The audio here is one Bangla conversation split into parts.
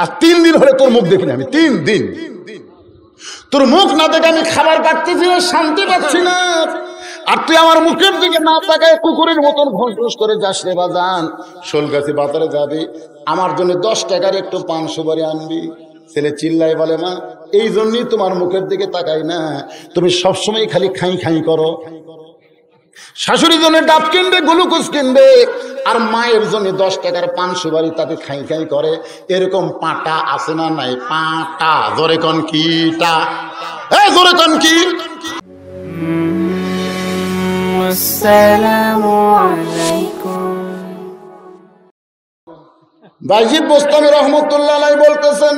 আর 3 দিন হলে তোর মুখ দেখিনি আমি, 3 দিন তোর মুখ না দেখে আমি খাবার পাচ্ছি না, শান্তি পাচ্ছি না। আর তুই আমার মুখের দিকে না তাকায় কুকুরের মতন ঘোষ করে যাস রে বাজান। শোলগাছি বাজারে যাবি, আমার জন্য 10 টাকার একটু পান সুপারি আনবি। ছেলে চিল্লাই বলে, মা এই জন্যই তোমার মুখের দিকে তাকাই না, তুমি সবসময় খালি খাই খাই করো। শাশুড়ির জন্য ডাব কিনবে, গ্লুকোজ কিনবে, আর মায়ের জন্য 10 টাকার পান সুপারি তাতে খাই খাই করে। এরকম পাটা আছে না নাই? পাটা জোরে কন কিটা, জোরে কন কি? আসসালামু আলাইকুম। বাইজিদ বোস্তামি রহমতুল্লাহ আলাইহি বলতেছেন,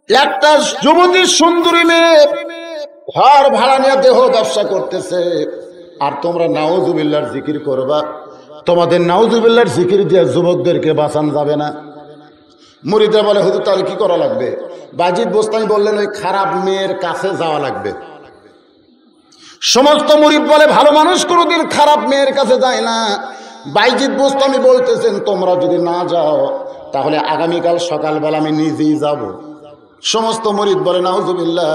একটা যুবতী সুন্দরী মেয়ে ঘর ভাড়া নিয়ে দেহ ব্যবসা করতেছে, আর তোমরা নাউজুবিল্লাহর জিকির করবা। তোমাদের নাউজুবিল্লাহর জিকির দিয়ে যুবকদেরকে বাঁচানো যাবে না। মুরিদরা বলে, হুজুর তাহলে কি করা লাগবে? বাইজিদ বোস্তামি বললেন, ওই খারাপ মেয়ের কাছে যাওয়া লাগবে। সমস্ত মুরিদ বলে, ভালো মানুষ কোনোদিন খারাপ মেয়ের কাছে যায় না। বাইজিদ বোস্তামি বলতেছেন, তোমরা যদি না যাও তাহলে আগামীকাল সকালবেলা আমি নিজেই যাব। সমস্ত মুরিদ বলে, নাউজুবিল্লাহ,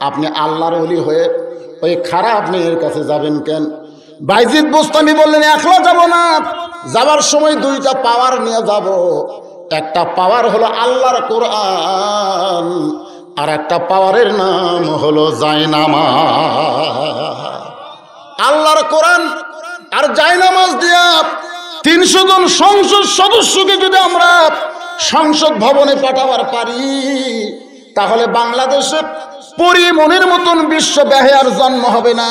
আপনি আল্লাহর ওলি হয়ে ওই খারাপ মেয়ের কাছে যাবেন কেন? বাইজিদ বোস্তামি বললেন, একলা যাব না, যাবার সময় 2টা পাওয়ার নিয়ে যাব। একটা পাওয়ার হলো আল্লাহর কোরআন, আর একটা পাওয়ারের নাম হলো জায়নামাজ। আল্লাহর কোরআন আর জায়নামাজ দিয়া 300 জন সংসদ সদস্যকে যদি আমরা সংসদ ভবনে পাঠাবার পারি, তাহলে বাংলাদেশে পরিমনের মতন বিশ্ব বেহায়ার জন্ম হবে না,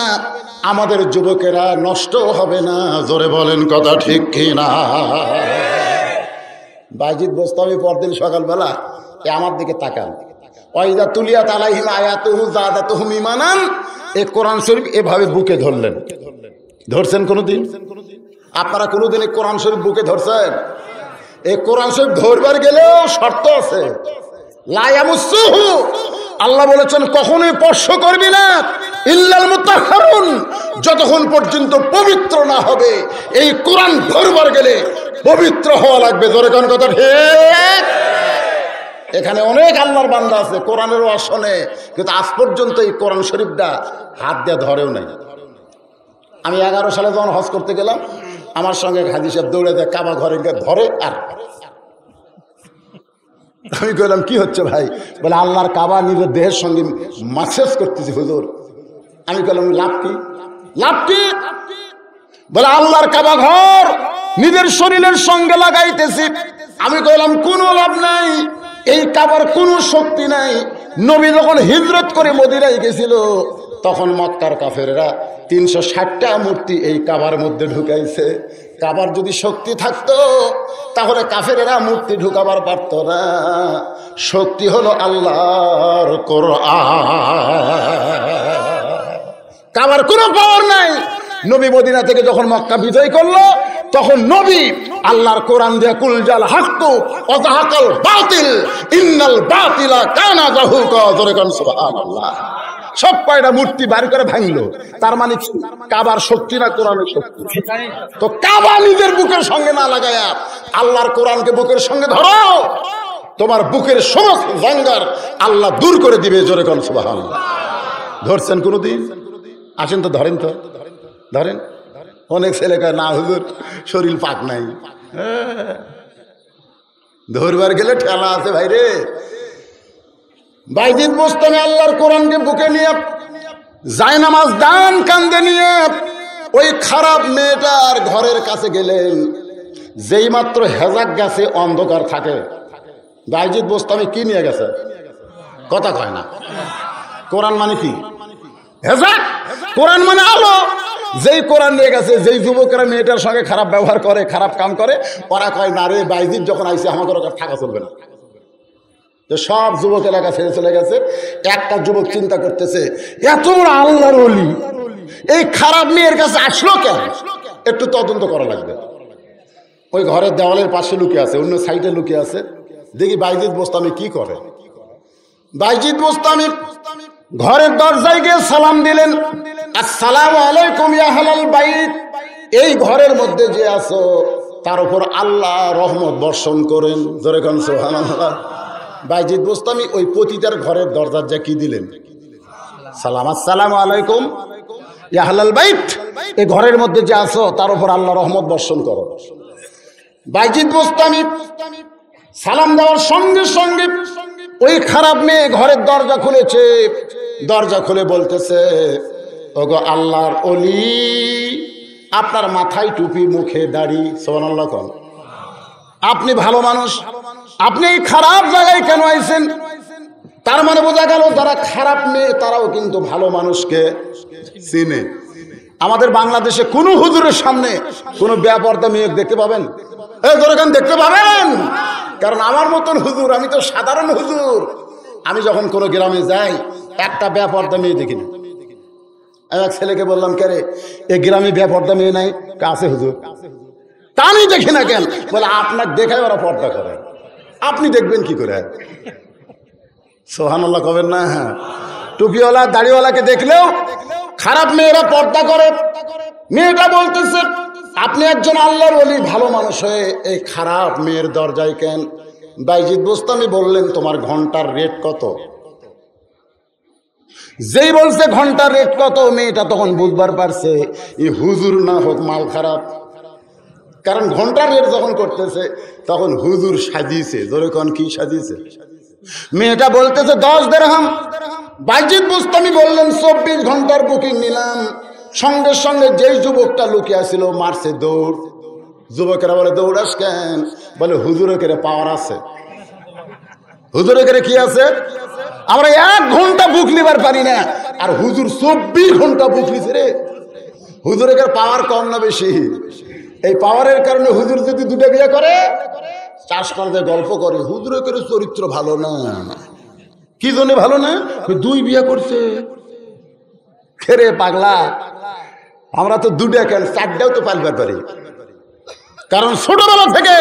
আমাদের যুবকেরা নষ্ট হবে না। জোরে বলেন কথা ঠিক কিনা? বাইজিদ বোস্তামি পরদিন সকালবেলা আমার দিকে তাকান, ওয়াইদা তুলিয়াত আলাইহিম আয়াতুহু যাদাতুহুম ঈমানান, এই কোরআন শরীফ এভাবে বুকে ধরলেন। ধরছেন কোনোদিন? আপনারা কোনোদিন এই কোরআন শরীফ বুকে ধরছেন? এই কোরআন শরীফ ধরবার গেলেও শর্ত আছে। লা ইয়ামুসসুহু, আল্লাহ বলেছেন কখনোই স্পর্শ করবি না, ইল্লাল মুতাহহারুন, যতক্ষণ পর্যন্ত পবিত্র না হবে। এই কোরআন ধরবার গেলে পবিত্র হওয়া লাগবে। জোরে কোন কথা ঠিক? এখানে অনেক আল্লাহর বান্দা আছে কোরআনের আসনে, কিন্তু আজ পর্যন্ত এই কোরআন শরীফটা হাত দিয়ে ধরেও নাই। আমি 11 সালে যখন হজ করতে গেলাম, আমার সঙ্গে হাজী সাহেব দৌড়ে দেয়, কাবা ঘরে ধরে, আর আমি কইলাম কি হচ্ছে ভাই? বলে আল্লাহর কাবা নিজের দেহের সঙ্গে মাসেজ করতেছি হুজুর। আমি কইলাম লাভ কি? লাভ কি? বলে আল্লাহর কাবা ঘর নিজের শরীরের সঙ্গে লাগাইতেছি। আমি কইলাম কোনো লাভ নাই, এই কাবার কোনো শক্তি নাই। নবী যখন হিজরত করে মদিনায় গেছিল, তখন মক্কার কাফেররা 360টা মূর্তি এই কাবার মধ্যে ঢুকাইছে। কাবার যদি শক্তি থাকতো তাহলে কাফেরেরা মূর্তি ঢুকাবার পারত না। শক্তি হলো আল্লাহর কোরআন। কাবার কোনো পাওয়ার নাই। নবী মদিনা থেকে যখন মক্কা বিজয় করলো, তখন নবী আল্লাহর কোরআন দিয়ে কুল জাল হাক্কু ওয়া যাহাকাল বাতিল ইন্নাল বাতিলা কানা যাহুকা, জোরে কোন সুবহানাল্লাহ। সব কয়টা মূর্তি বার করে ভাঙলো। তার মানে কাবার শক্তি না কোরআনের শক্তি? তো কাবা নিজের বুকের সঙ্গে না লাগায়া আল্লাহর কোরআনকে বুকের সঙ্গে ধরো, তোমার বুকের সমস্ত জাঙ্গার আল্লাহ দূর করে দিবে। জোরে কোন সুবহানাল্লাহ। ধরছেন কোনোদিন? আসেন তো, ধরেন তো, ধরেন। অনেক ছেলে কয় না হুজুর শরীর পাক নাই। ধরবার গেলে ঠেলা আছে ভাই রে। বাইজিদ বোস্তামি আল্লাহর কোরআনকে বুকে নিয়ে জায়নামাজ দান কান্দে নিয়ে ওই খারাপ মেয়েটার ঘরের কাছে গেলেন। যেই মাত্র হেজাক গেছে, অন্ধকার থাকে। বাইজিদ বোস্তামি কি নিয়ে গেছে? কথা কয় না। কোরআন মানে কি? হেজাক। কোরআন মানে আলো। যেই কোরআন নিয়ে গেছে, যেই যুবকেরা মেয়েটার সঙ্গে খারাপ ব্যবহার করে, খারাপ কাম করে, ওরা কয় না রে বাইজিদ যখন আইছে আমাকে ওরা থাকা চলবে না। তো সব যুবক এলাকা ছেড়ে চলে গেছে। একটা যুবক চিন্তা করতেছে, এত বড় আল্লাহর ওলি এই খারাপ মেয়ের কাছে আসলো কেন? একটু তদন্ত করা লাগবে। ওই ঘরের দেওয়ালের পাশে লুকিয়ে আছে, অন্য সাইডে লুকিয়ে আছে। দেখি বাইজিদ বোস্তামি কি করে। বাইজিদ বোস্তামি ঘরের দরজায় গিয়ে সালাম দিলেন, আসসালামু আলাইকুম ইয়া আহলাল বাইত। এই ঘরের মধ্যে যে আছো তার উপর আল্লাহ রহমত বর্ষণ করেন। জোরে কোন সুবহানাল্লাহ। বাইজিদ বোস্তামি ওই পতিতার ঘরের দরজার যা কি দিলেন? সালাম, আসসালামু আলাইকুম ইয়া আহলাল বাইত, এই ঘরের মধ্যে যে আছো তার উপর আল্লাহ রহমত বর্ষণ করো। বাইজিদ বোস্তামি সালাম দেওয়ার সঙ্গে সঙ্গে ওই খারাপ মেয়ে ঘরের দরজা খুলেছে। দরজা খুলে বলতেছে, ওগো আল্লাহর ওলি, আপনার মাথায় টুপি, মুখে দাড়ি, সুবহানাল্লাহ কোন। আপনি ভালো মানুষ, আপনি এই খারাপ জায়গায় কেন আইছেন? তার মানে বোঝা গেল যারা খারাপ মেয়ে তারাও কিন্তু ভালো মানুষকে চিনে। আমাদের বাংলাদেশে কোনো হুজুরের সামনে কোনো বেপরদা মেয়ে দেখতে পাবেন? দেখতে পাবেন? কারণ আমার মতন হুজুর, আমি তো সাধারণ হুজুর, আমি যখন কোনো গ্রামে যাই একটা বেপরদা মেয়ে দেখি না। আমি এক ছেলেকে বললাম, কে রে এই গ্রামে বেপরদা মেয়ে নাই? কাছে হুজুর। তা আমি দেখি না কেন? বলে আপনার দেখায় ওরা পর্দা করে, আপনি দেখবেন কি করে? সুবহানাল্লাহ কবেন না? হ্যাঁ, টুপিওয়ালা দাড়িওয়ালাকে দেখলেও খারাপ মেয়েরা পর্দা করে। মেয়েটা বলতেছে, আপনি একজন আল্লাহর ওলি, ভালো মানুষ হয়ে এই খারাপ মেয়ের দরজায় কেন? বাইজিদ বোস্তামি বললেন, তোমার ঘন্টার রেট কত? যেই বলছে ঘন্টার রেট কত, মেয়েটা তখন বুঝবার পারছে এই হুজুর না হোক মাল খারাপ। কারণ ঘন্টার রেট যখন করতেছে তখন হুজুর সাজিয়েছে। জোরে কোন কি সাজিয়েছে? মেয়েটা বলতেছে 10 দিরহাম। বাইজিদ বোস্তামি বললেন 24 ঘন্টার বুকিং নিলাম। সঙ্গে সঙ্গে যেই যুবকটা লুকিয়ে ছিল মারছে দৌড়। যুবকেরা বলে, দৌড়াস কেন? বলে হুজুরের পাওয়ার আছে। হুজুরের কি আছে? আমরা 1 ঘন্টা বুক নিবার পারি না, আর হুজুর 24 ঘন্টা বুক নিছে রে। হুজুরের পাওয়ার কম না বেশি? এই পাওয়ারের কারণে হুজুর যদি 2টা বিয়ে করে, চাষ করতে গল্প করে, হুজুরের চরিত্র ভালো না। কি জন্য ভালো না? 2 বিয়ে করছে। খেরে পাগলা, আমরা তো 2টা কেন 4টাও তো পালবার পারি। কারণ ছোটবেলা থেকে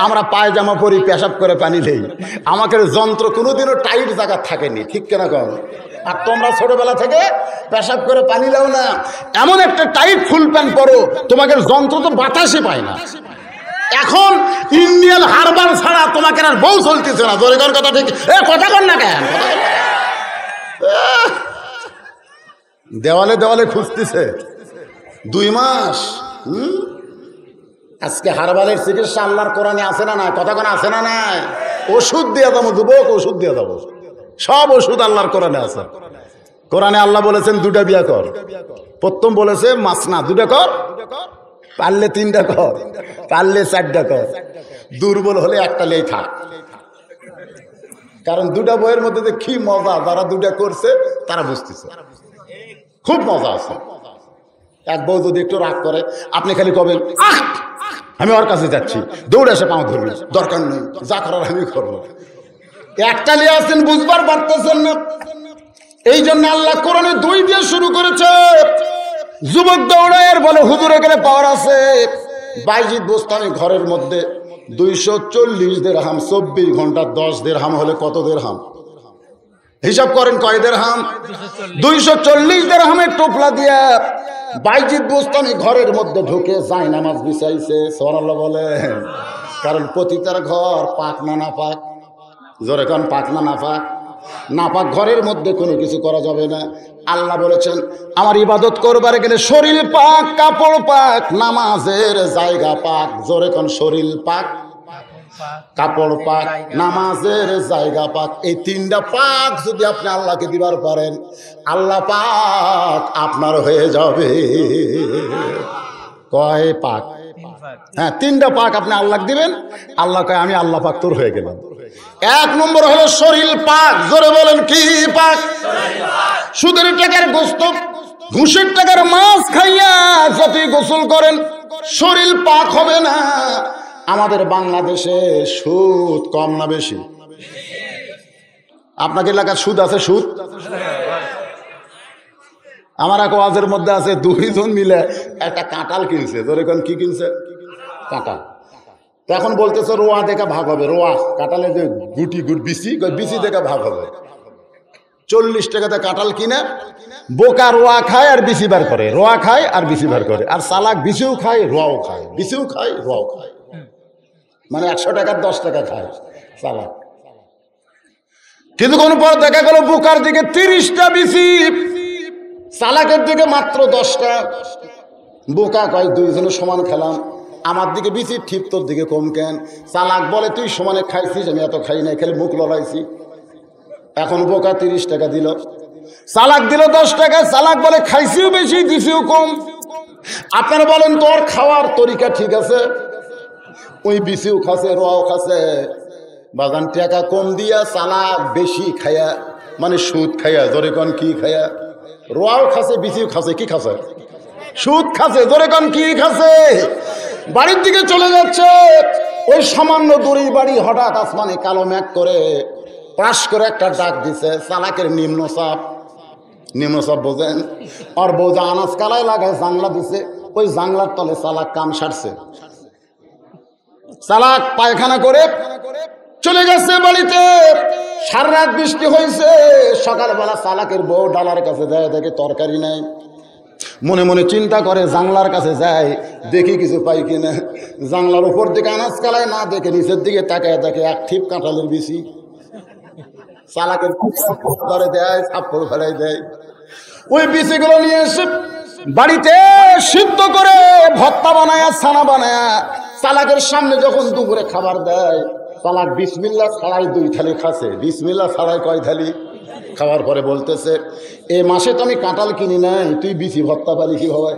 আমরা পায়জামা পরি, পেশাব করে পানি নেই। আমাকে যন্ত্র কোনোদিনও টাইট জায়গা থাকেনি, ঠিক কেনা কম? আর তোমরা ছোটবেলা থেকে পেশাব করে পানি লাও না, এমন একটা টাইট ফুল প্যান্ট পরো, তোমাকে যন্ত্র তো বাতাসে পায় না। এখন ইন্ডিয়ান হারবার ছাড়া তোমাকে আর বউ চলতেছে না। জোরে কর কথা, ঠিক? কথা কর না কেন? দেওয়ালে দেওয়ালে খুঁজতেছে 2 মাস। আজকে হারবালের চিকিৎসা আল্লাহর কোরআনে আছে না নাই? কথা কোন আছে না নাই? ওষুধ দিয়ে দেবো যুবক, ওষুধ দিয়ে দেবো। সব ওষুধ আল্লাহর কোরআনে আছে। কোরআনে আল্লাহ বলেছেন 2টা বিয়া কর। প্রথম বলেছে মাসনা, 2টা কর, পারলে 3টা কর, পারলে 4টা কর। দুর্বল হলে একটা লেই থাক। কারণ 2টা বইয়ের মধ্যে যে কি মজা, যারা 2টা করছে তারা বুঝতেছে, খুব মজা আছে। এক বউ যদি একটু রাগ করে, আপনি খালি কবেন, আহ আমি ওর কাছে যাচ্ছি, দৌড়ে এসে পাও ধরবি, দরকার নেই, যা করার আমি করবো। একটা নিয়ে আসছেন, বুঝবার পারতেছেন না। এই জন্য আল্লাহ কোরআনে 2 দিয়ে শুরু করেছে। যুবক দৌড়ায় বলে হুজুর এখানে পাওয়ার আছে। বাইজিদ বোস্তামি ঘরের মধ্যে 240 দিরহাম, 24 ঘন্টা 10 দিরহাম হলে কত দিরহাম? হিসাব করেন কয় দিরহাম? 240 দিরহামের টোপলা দিয়া বাইজিদ বোস্তামি ঘরের মধ্যে ঢুকে যায় নামাজ বিছাইছে। সুবহানাল্লাহ বলেন। কারণ পতিতার ঘর পাক না নাপাক? জোরে কোন পাক না নাপাক? নাপাক ঘরের মধ্যে কোনো কিছু করা যাবে না। আল্লাহ বলেছেন, আমার ইবাদত করবার গেলে শরীর পাক, কাপড় পাক, নামাজের জায়গা পাক। জোরে কোন শরীর পাক, কাপড় পাক, নামাজের জায়গা পাক। এই 3টা পাক যদি আপনি আল্লাহকে দিবার পারেন, আল্লাহ পাক আপনার হয়ে যাবে। কয় পাক? হ্যাঁ, 3টা পাক আপনি আল্লাহ দিবেন, আল্লাহ কয় আমি আল্লাহ পাক তোর হয়ে গেলাম। 1 নম্বর হলো শরীর পাক। জোরে বলেন কি পাক? সুদের টাকার গোস্ত, ঘুষের টাকার মাছ খাইয়া যতই গোসল করেন শরীর পাক হবে না। আমাদের বাংলাদেশে সুদ কম না বেশি? আপনাকে এলাকার সুদ আছে? সুদ আমার এক ওয়াজের মধ্যে আছে 2 জন মিলে একটা কাঁঠাল কিনছে। ধরে কোন কি কিনছে? কাঁঠাল। এখন বলতেছে রোয়া দেখা ভাগ হবে। রোয়া কাঁঠালে যে গুটি বিচি, বিচি দেখা ভাগ হবে। 40 টাকাতে কাঁঠাল কিনে বোকা রোয়া খায় আর বিচি বার করে, রোয়া খায় আর বিচি বার করে। আর চালাক বিচিও খায়, রোয়াও খায়, বিচিও খায়, রোয়াও খায়। মানে 100 টাকার 10 টাকা খায় চালাক। কিন্তু কোন পর দেখা গেল বোকার দিকে 30টা বিসি, চালাকের দিকে মাত্র 10টা। বোকা কয় দুইজনে সমান খেলাম, আমার দিকে বিসি ঠিক, তোর দিকে কম কেন? চালাক বলে তুই সমানে খাইছিস, আমি এত খাই নাই, খেলে মুখ লড়াইছি। এখন বোকা 30 টাকা দিল, চালাক দিল 10 টাকা। চালাক বলে খাইছিও বেশি, দিছিও কম। আপনারা বলেন তোর খাওয়ার তরিকা ঠিক আছে? ওই বিসিও খাসে, রোয়াও খাসে, বাগান টাকা কম দিয়া চালাক বেশি খায়া, মানে সুদ খায়া। ধরে কন কি খায়া? রোয়াও খাসে, বিসিও খাসে। কি খাসে? সুদ খাসে। ধরে কন কি খাসে? বাড়ির দিকে চলে যাচ্ছে, ওই সামান্য দূরেই বাড়ি, হঠাৎ আসমানে কালো মেঘ করে পাশ করে একটা ডাক দিছে। চালাকের নিম্নচাপ। নিম্নচাপ বোঝেন? আর বৌদা আনাজ কালায় লাগায় জানলা দিছে, ওই জানলার তলে চালাক কাম সারছে। চালাক পায়খানা করে চলে গেছে বাড়িতে। সারা রাত বৃষ্টি হয়েছে। সকালবেলা চালাকের বউ ডালার কাছে যায়, দেখে তরকারি নাই। মনে মনে চিন্তা করে জানলার কাছে যায়, দেখি কিছু পাই কিনা। জানলার উপর দিকে আনাজ কালায় না দেখে নিচের দিকে তাকায়, দেখে এক ঠিপ কাঁঠালের বিচি। চালাকের ধরে দেয়, থাপ্পড় ফেলাই দেয়। ওই বিচিগুলো নিয়ে এসে বাড়িতে সিদ্ধ করে ভর্তা বানায়া, ছানা বানায়া চালাকের সামনে যখন দুপুরে খাবার দেয়, চালাক বিসমিল্লাহ ছাড়াই 2 থালি খাচ্ছে। বিসমিল্লাহ ছাড়াই কয় থালি? খাওয়ার পরে বলতেছে, এ মাসে তো আমি কাঁঠাল কিনি নাই, তুই বিচি ভর্তা পালি কি হবে?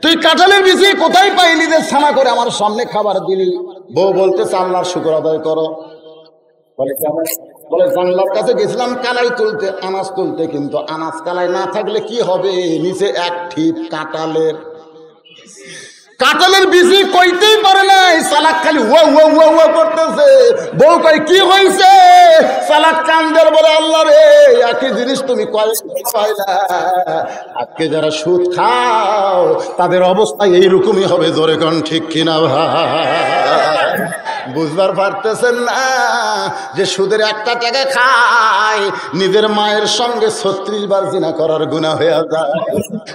তুই কাঁঠালের বিচি কোথায় পাইলি যে ছানা করে আমার সামনে খাবার দিলি? বউ বলতেছে, আল্লাহর শুকর আদায় করো। বলে জানলার কাছে গেছিলাম কালাই তুলতে, আনাজ তুলতে, কিন্তু আনাজ কালাই না থাকলে কি হবে? নিচে এক ঠিপ কাঁঠালের বিচি কইতেই পারে নাই। চালাক খালি ও ও ও ও করতেছে। বউ কই কি হয়েছে? চালাক কান্দের বলে, আল্লাহ রে, একই জিনিস তুমি কয়লা। আজকে যারা সুদ খাও তাদের অবস্থা এইরকমই হবে। জোরে কোন ঠিক কিনা ভাই? বুঝবার পারতেছেন না যে সুদের 1 টাকা খায়, নিজের মায়ের সঙ্গে 36 বার জিনা করার গুনাহ হয়ে যায়।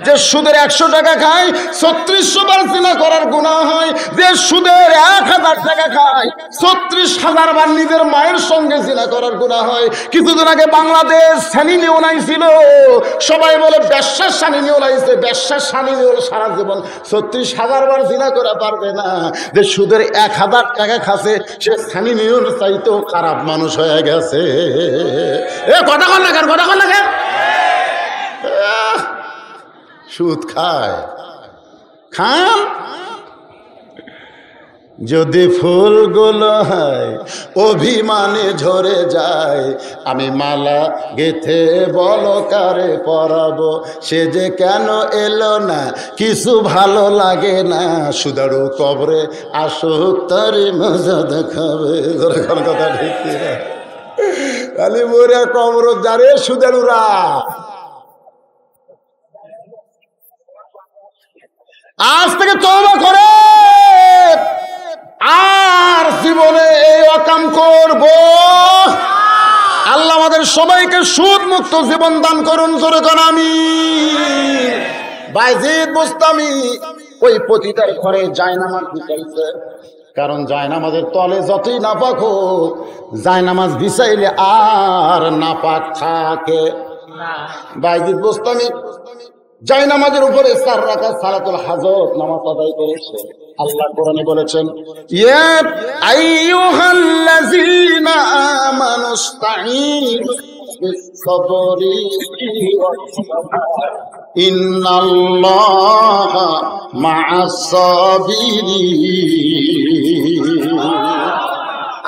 যে সুদের 100 টাকা খায়, 3600 বার জিনা করার গুনাহ হয়। যে সুদের 1000 টাকা খায়, 36,000 বার নিজের মায়ের সঙ্গে জিনা করার গুনাহ হয়। কিছুদিন আগে বাংলাদেশ সানি লিওন ছিল, সবাই বলে ব্যবসার সানি লিওন আইছে। ব্যবসার সানি লিওন সারা জীবন 36,000 বার জিনা করা পারবে না। যে সুদের 1000 টাকা খাচ্ছে, সে সানি লিওন চাইতেও খারাপ মানুষ হয়ে গেছে। এ কথা কন লাগেন, কথা কন লাগেন। সুদ খায়, খান। যদি ফুলগুলো হয় অভিমানে ঝরে যায়, আমি মালা গেথে বলো কারে পরাবো, সে যে কেন এলো না, কিছু ভালো লাগে না, সুদারু কবরে আসুক তারে মজা দেখাবে। কথা ঠিক না? খালি মোরা কবর যারে সুদারুরা। আজ থেকে তওবা করে আর জীবনে এই অকাম করব। আল্লাহ আমাদের সবাইকে সুদ মুক্ত জীবন দান করুন। জোরে কোন আমিন। বাইজিদ বুস্তামি ওই পতিতার ঘরে জায়নামাজ বিছাইছে, কারণ জায়নামাজের তলে যতই নাপাক হোক, জায়নামাজ বিছাইলে আর নাপাক থাকে না। বাইজিদ বুস্তামি জায়নামাজের উপরে 4 রাকাত সালাতুল হাজত নামাজ আদায় করেছে। আল্লাহ কোরআনে বলেছেন, ইয়া আইয়ুহাল্লাযীনা আমানুস্তাঈনু বিস-সাবরি ওয়াস-সালাহ ইন্নাল্লাহা মা'আস-সাবিরিন।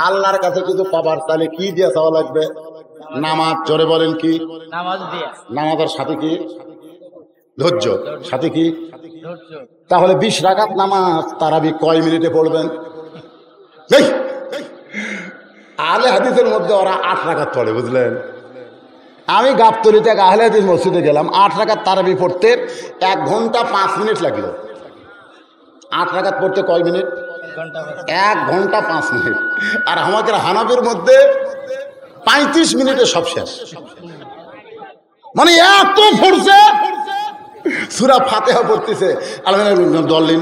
আল্লাহর কাছে কিছু পাবার তাহলে কি দিয়ে চাওয়া লাগবে? নামাজ। জোরে বলেন কি? নামাজ দিয়ে। নামাজের সাথে কি? ধৈর্য। সাথে কি? তাহলে 20 রাকাত নামাজ তারাবি কয় মিনিটে পড়বেন? আহলে হাদিসের মধ্যে ওরা 8 রাকাত পড়ে, বুঝলেন? আমি গাবতলী থেকে আহলে হাদিস মসজিদে গেলাম, 8 রাকাত তারাবি পড়তে 1 ঘন্টা 5 মিনিট লাগলো। 8 রাকাত পড়তে কয় মিনিট? 1 ঘন্টা 5 মিনিট। আর আমাদের হানাফির মধ্যে 35 মিনিটে সব শেষ। মানে এত পড়ছে, সূরা ফাতিহা পড়তেছে আলহামদুলিল্লাহ দলিন,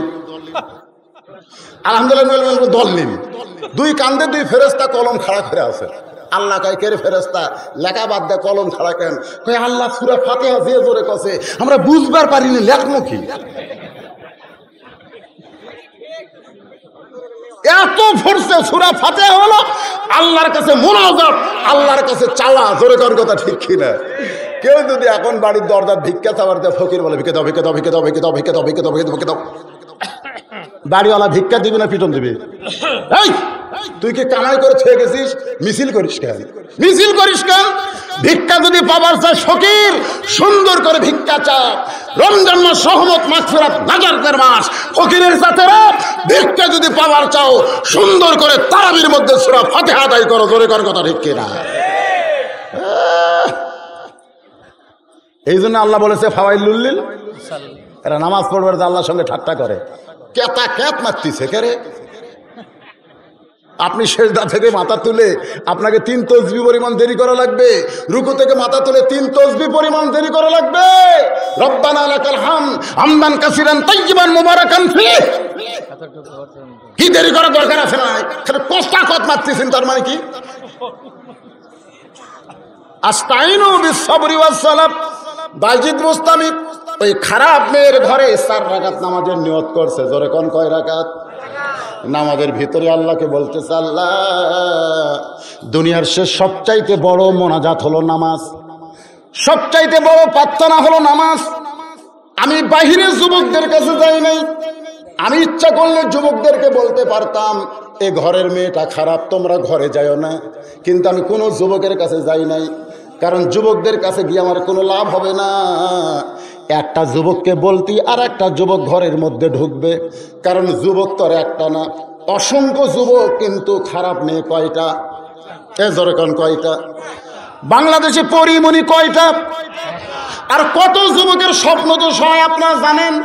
আলহামদুলিল্লাহ দল নিন, দুই কান্দে দুই ফেরেস্তা কলম খাড়া করে আছে। আল্লাহ কয় কে রে ফেরেস্তা, লেখা বাদ দে, কলম খাড়া কেন? কয় আল্লাহ সূরা ফাতিহা যে জোরে কছে আমরা বুঝবার পারিনি, লেখনো কি? এত ফোর্সে সূরা ফাতিহা হলো আল্লাহর কাছে মুনাজাত, আল্লাহর কাছে চাওয়া। জোরে কর কথা ঠিক কিনা? কেউ যদি এখন বাড়ির দরজা ভিক্ষা চাওয়ার দেয়, ফকির বলে ভিক্ষা দাও, ভিক্ষা দাও, ভিক্ষা দাও, ভিক্ষা দাও, ভিক্ষা দাও, ভিক্ষা দাও, ভিক্ষা দাও, বাড়িওয়ালা ভিক্ষা দিবি না পিটন দিবি? এই তুই কি কামাই করে ছেড়ে গেছিস? মিছিল করিস কেন? মিছিল করিস কেন? ভিক্ষা যদি পাবার চায় ফকির, সুন্দর করে ভিক্ষা চা। রমজান মাস রহমত মাগফিরাত নাজাতের মাস, ফকিরের সাথে ভিক্ষা যদি পাবার চাও সুন্দর করে তারাবির মধ্যে সূরা ফাতিহা আদায় করো। জোরে কর কথা ঠিক কিনা? এই জন্য আল্লাহ বলেছে ফাওয়াইলুল লিল, এরা নামাজ পড়বার আল্লাহর সঙ্গে ঠাট্টা করে, কেতা ক্যাত মারতিছে কে রে? আপনি সেজদা থেকে মাথা তুলে আপনাকে 3 তসবিহ পরিমাণ দেরি করা লাগবে, রুকু থেকে মাথা তুলে 3 তসবিহ পরিমাণ দেরি করা লাগবে। রব্বানা লাকাল হামদ হামদান কাসিরান তাইয়িবান মুবারাকান ফিহ। কি দেরি করার দরকার আছে না? খালি কোস্তা কত মারতেছেন, তার মানে কি? আস্তাইনু বিস-সাবরি ওয়াস-সালাত। বাজিদ মুস্তামি ওই খারাপ মেয়ের ঘরে 4 রাকাত নামাজের নিয়ত করছে। জোরে কোন কয় রাকাত? নামাজের ভিতরে আল্লাহকে বলতেছে, আল্লাহ দুনিয়ার শেষ সবচাইতে বড় মোনাজাত হলো নামাজ, সবচাইতে বড় প্রার্থনা হলো নামাজ। আমি বাহিরের যুবকদের কাছে যাই নাই, আমি ইচ্ছা করলে যুবকদেরকে বলতে পারতাম এ ঘরের মেয়েটা খারাপ, তোমরা ঘরে যাও না, কিন্তু আমি কোনো যুবকের কাছে যাই নাই, কারণ যুবকদের কাছে গিয়ে আমার কোনো লাভ হবে না। একটা যুবককে বলতি আর একটা যুবক ঘরের মধ্যে ঢুকবে, কারণ যুবক তো একটা না, অসংখ্য যুবক, কিন্তু খারাপ মেয়ে কয়টা? এ জোরে কোন কয়টা? বাংলাদেশে পরিমণি কয়টা? আর কত যুবকের স্বপ্ন তো সবাই আপনারা জানেন।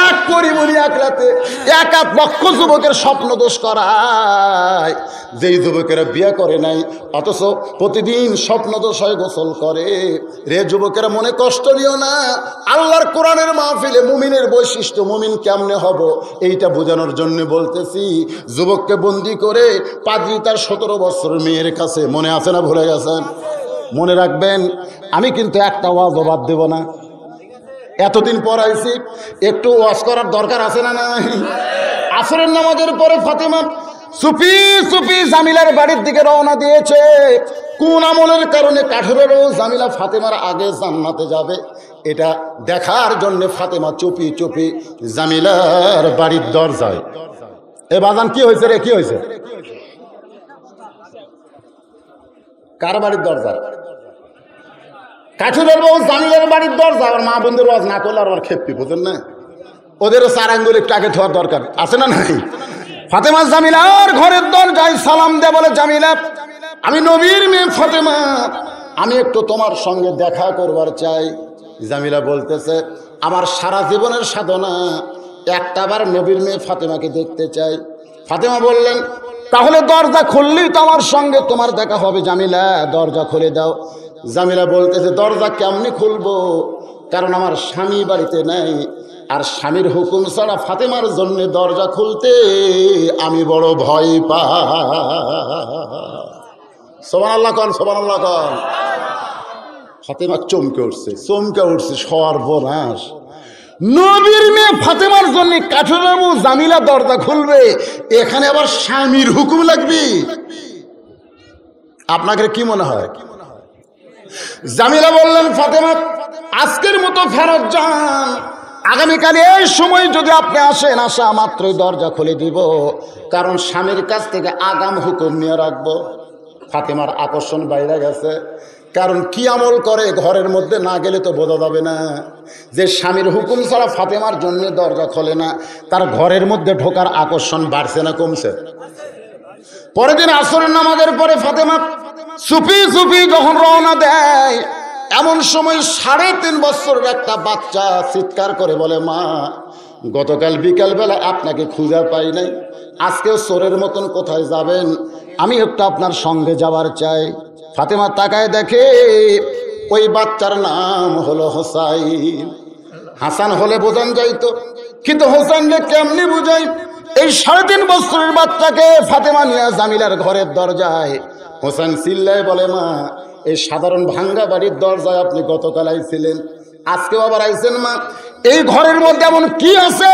এক পরিমণি এক রাতে 1 লক্ষ যুবকের স্বপ্ন দোষ করায়, যেই যুবকেরা বিয়ে করে নাই অথচ প্রতিদিন স্বপ্ন দোষ হয় গোসল করে। রে যুবকেরা মনে কষ্ট নিও না, আল্লাহর কোরআনের মাহফিলে মুমিনের বৈশিষ্ট্য, মুমিন কেমনে হব এইটা বোঝানোর জন্য বলতেছি। যুবককে বন্দি করে পাদ্রী তার 17 বছরের মেয়ের কাছে, মনে আছে না ভুলে গেছেন? মনে রাখবেন, আমি কিন্তু একটা ওয়াজ বাদ দেব না। এতদিন পড়াইছি, একটু ওয়াজ করার দরকার আছে না নাই? আসরের নামাজের পরে ফাতেমা চুপি চুপি জামিলার বাড়ির দিকে রওনা দিয়েছে। কোন আমলের কারণে কাঠুরেরও জামিলা ফাতেমার আগে জান্নাতে যাবে এটা দেখার জন্য ফাতেমা চুপি চুপি জামিলার বাড়ির দরজায়। এ বাজান কি হয়েছে রে? কি হয়েছে? কার বাড়ির দরজা? কাঠুরের বউ জামিলার বাড়ির দরজা। আর মা বন্ধুর ওয়াজ না করলে আর খেপি, বুঝেন না? ওদেরও 4 আঙ্গুল একটু আগে ধোয়ার দরকার আছে না নাই? ফাতেমা জামিলার ঘরের দরজায় সালাম দেয়, বলে জামিলা আমি নবীর মেয়ে ফাতেমা, আমি একটু তোমার সঙ্গে দেখা করবার চাই। জামিলা বলতেছে আমার সারা জীবনের সাধনা একটাবার নবীর মেয়ে ফাতেমাকে দেখতে চাই। ফাতেমা বললেন তাহলে দরজা খুললেই তো আমার সঙ্গে তোমার দেখা হবে। জামিলা দরজা খুলে দাও। জামিলা বলতেছে দরজা কেমনি খুলবো, কারণ আমার স্বামী বাড়িতে নেই, আর স্বামীর হুকুম ছাড়া ফাতেমার জন্য দরজা খুলতে আমি বড় ভয় পাই। সুবহানাল্লাহ কন, সুবহানাল্লাহ কন। ফাতেমা চমকে উঠছে, সর্বনাশ। নবীর মেয়ে ফাতেমার জন্য কাঠুরের বউ জামিলা দরজা খুলবে, এখানে আবার স্বামীর হুকুম লাগবে? আপনাকে কি মনে হয়? জামিলা বললেন ফাতেমা আজকের মতো ফেরত যান, আগামীকাল এই সময় যদি আপনি আসেন, আসা মাত্রই দরজা খুলে দিব, কারণ স্বামীর কাছ থেকে আগাম হুকুম নিয়ে রাখবো। ফাতেমার আকর্ষণ বাইরে গেছে, কারণ কি আমল করে ঘরের মধ্যে না গেলে তো বোঝা যাবে না। যে স্বামীর হুকুম ছাড়া ফাতেমার জন্য দরজা খোলে না, তার ঘরের মধ্যে ঢোকার আকর্ষণ বাড়ছে না কমছে? পরের দিন আসরের নামাজের পরে ফাতেমা চুপি চুপি যখন রওনা দেয়, এমন সময় 3.5 বছরের একটা বাচ্চা চিৎকার করে বলে মা গতকাল বিকালবেলা আপনাকে খুঁজে পাই নাই, আজকেও চোরের মতন কোথায় যাবেন, আমি একটু আপনার সঙ্গে যাবার চাই। ফাতেমা তাকায় দেখে ওই বাচ্চার নাম হলো হোসাইন। হাসান হলে বোঝান যাইতো, কিন্তু হোসেনকে কেমনি বুঝাই? এই 3.5 বছরের বাচ্চাকে ফাতেমা নিয়ে জামিলার ঘরের দরজায় হোসেন চিল্লায় বলে, মা এই সাধারণ ভাঙ্গা বাড়ির দরজায় আপনি গতকাল আইছিলেন, আজকেও আবার আইছেন মা? এই ঘরের মধ্যে এমন কি আছে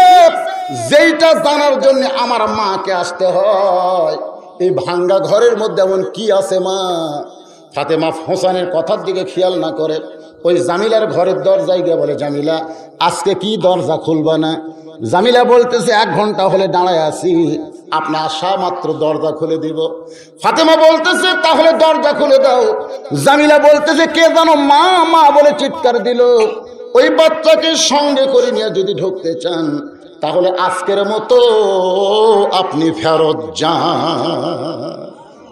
যেইটা জানার জন্য আমার মাকে আসতে হয়? এই ভাঙ্গা ঘরের মধ্যে এমন কি আছে মা? ফাতেমা হোসেনের কথার দিকে খেয়াল না করে ওই জামিলার ঘরের দরজায় গিয়ে বলে, জামিলা আজকে কি দরজা খুলবা না? জামিলা বলতেছে, 1 ঘন্টা হলে দাঁড়ায় আছি, আপনি আসা মাত্র দরজা খুলে দিব। ফাতেমা বলতেছে, তাহলে দরজা খুলে দাও। জামিলা বলতেছে, কে জানো মা মা বলে চিৎকার দিল। ওই বাচ্চাকে সঙ্গে করে নিয়ে যদি ঢুকতে চান তাহলে আজকের মতো আপনি ফেরত যান,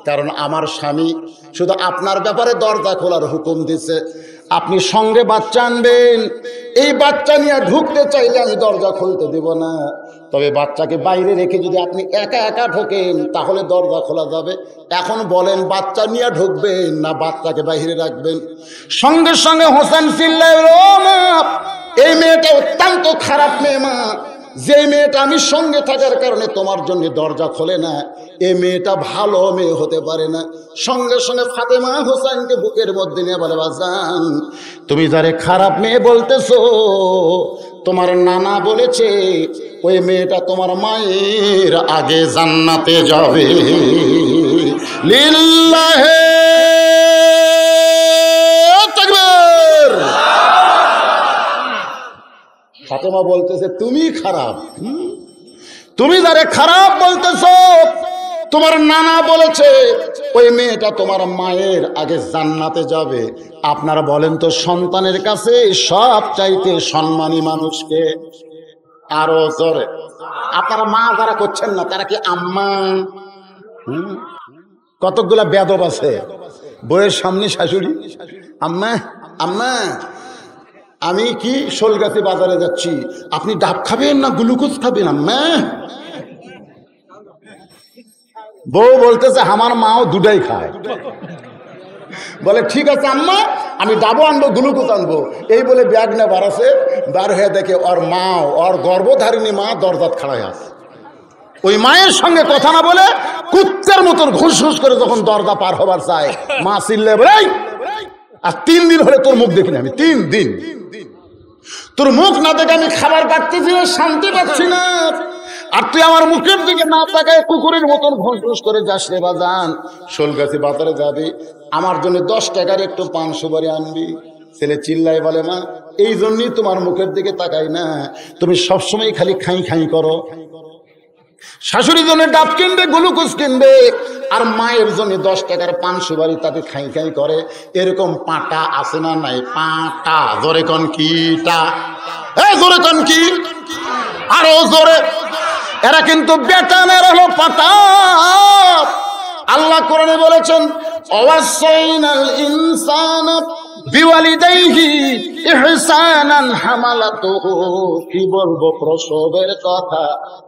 কারণ আমার স্বামী শুধু আপনার ব্যাপারে দরজা খোলার হুকুম দিছে। আপনি সঙ্গে বাচ্চা আনবেন, এই বাচ্চা নিয়ে ঢুকতে চাইলে আমি দরজা খুলতে দেব না, তবে বাচ্চাকে বাইরে রেখে যদি আপনি একা একা ঢোকেন তাহলে দরজা খোলা যাবে। এখন বলেন বাচ্চা নিয়ে ঢুকবেন না বাচ্চাকে বাইরে রাখবেন? সঙ্গে সঙ্গে হোসেন চিল্লায়, ও মা এই মেয়েটা অত্যন্ত খারাপ মেয়ে মা, যে মেয়েটা আমি সঙ্গে থাকার কারণে তোমার জন্য দরজা খোলে না, এই মেয়েটা ভালো মেয়ে হতে পারে না। সঙ্গে সঙ্গে ফাতেমা হোসেনকে বুকের মধ্যে নিয়ে বলে, বাজান তুমি যারে খারাপ মেয়ে বলতেছো তোমার নানা বলেছে ওই মেয়েটা তোমার মায়ের আগে জান্নাতে যাবে। লিল্লাহে তাকবীর। ফাতেমা বলতেছে, তুমি খারাপ, তুমি যারে খারাপ বলতেছো তোমার নানা বলেছে ওই মেয়েটা তোমার মায়ের আগে জান্নাতে যাবে। আপনারা বলেন তো সন্তানের কাছে সব চাইতে সম্মানী মানুষকে? আরো জোরে। আপনারা মা যারা করছেন না তারা কি আম্মা? কতগুলা বেদব আছে বইয়ের সামনে শাশুড়ি, আম্মা আম্মা আমি কি শোলগাছি বাজারে যাচ্ছি, আপনি ডাব খাবেন না গ্লুকোজ খাবেন আম্মা? বউ বলতেছে আমার মাও দুটাই খায়। বলে ঠিক আছে আম্মা আমি ডাবও আনবো গ্লুকোজ আনবো। এই বলে ব্যাগ না বাড়াছে, বার হয়ে দেখে ওর মাও, ওর গর্ভধারিণী মা দরজাত খাড়াই আছে। ওই মায়ের সঙ্গে কথা না বলে কুত্তার মতন ঘুষ ঘুষ করে যখন দরজা পার হবার চায়, মা চিল্লে বলে, আর 3 দিন হলে তোর মুখ দেখিনি আমি, 3 দিন তোর মুখ না দেখে আমি খাবার পাচ্ছি না, শান্তি পাচ্ছি না, আর তুই আমার মুখের দিকে না তাকায় কুকুরের মতন ঘুষ ঘুষ করে যাস রে বাজান। শোলগাছি বাজারে যাবি, আমার জন্য 10 টাকার একটু পান সুপারি আনবি। ছেলে চিল্লাই বলে, মা এই জন্যই তোমার মুখের দিকে তাকাই না, তুমি সবসময় খালি খাই খাই করো। শাশুড়ির জন্য ডাব কিনবে, গ্লুকোজ কিনবে, আর মায়ের জন্য 10 টাকার পান সুপারি তাতে খাই খাই করে। এরকম পাটা আছে না নাই? পাটা জোরে কন কিটা, জোরে কন কি, আরো জোরে। এরা কিন্তু বেটানের হলো পাটা। আল্লাহ কোরআনে বলেছেন, ওয়াসাইনাল ইনসানা বিওয়ালিদাইহি ইহসানান হামালাতুহু। কি বলবো প্রসবের কথা,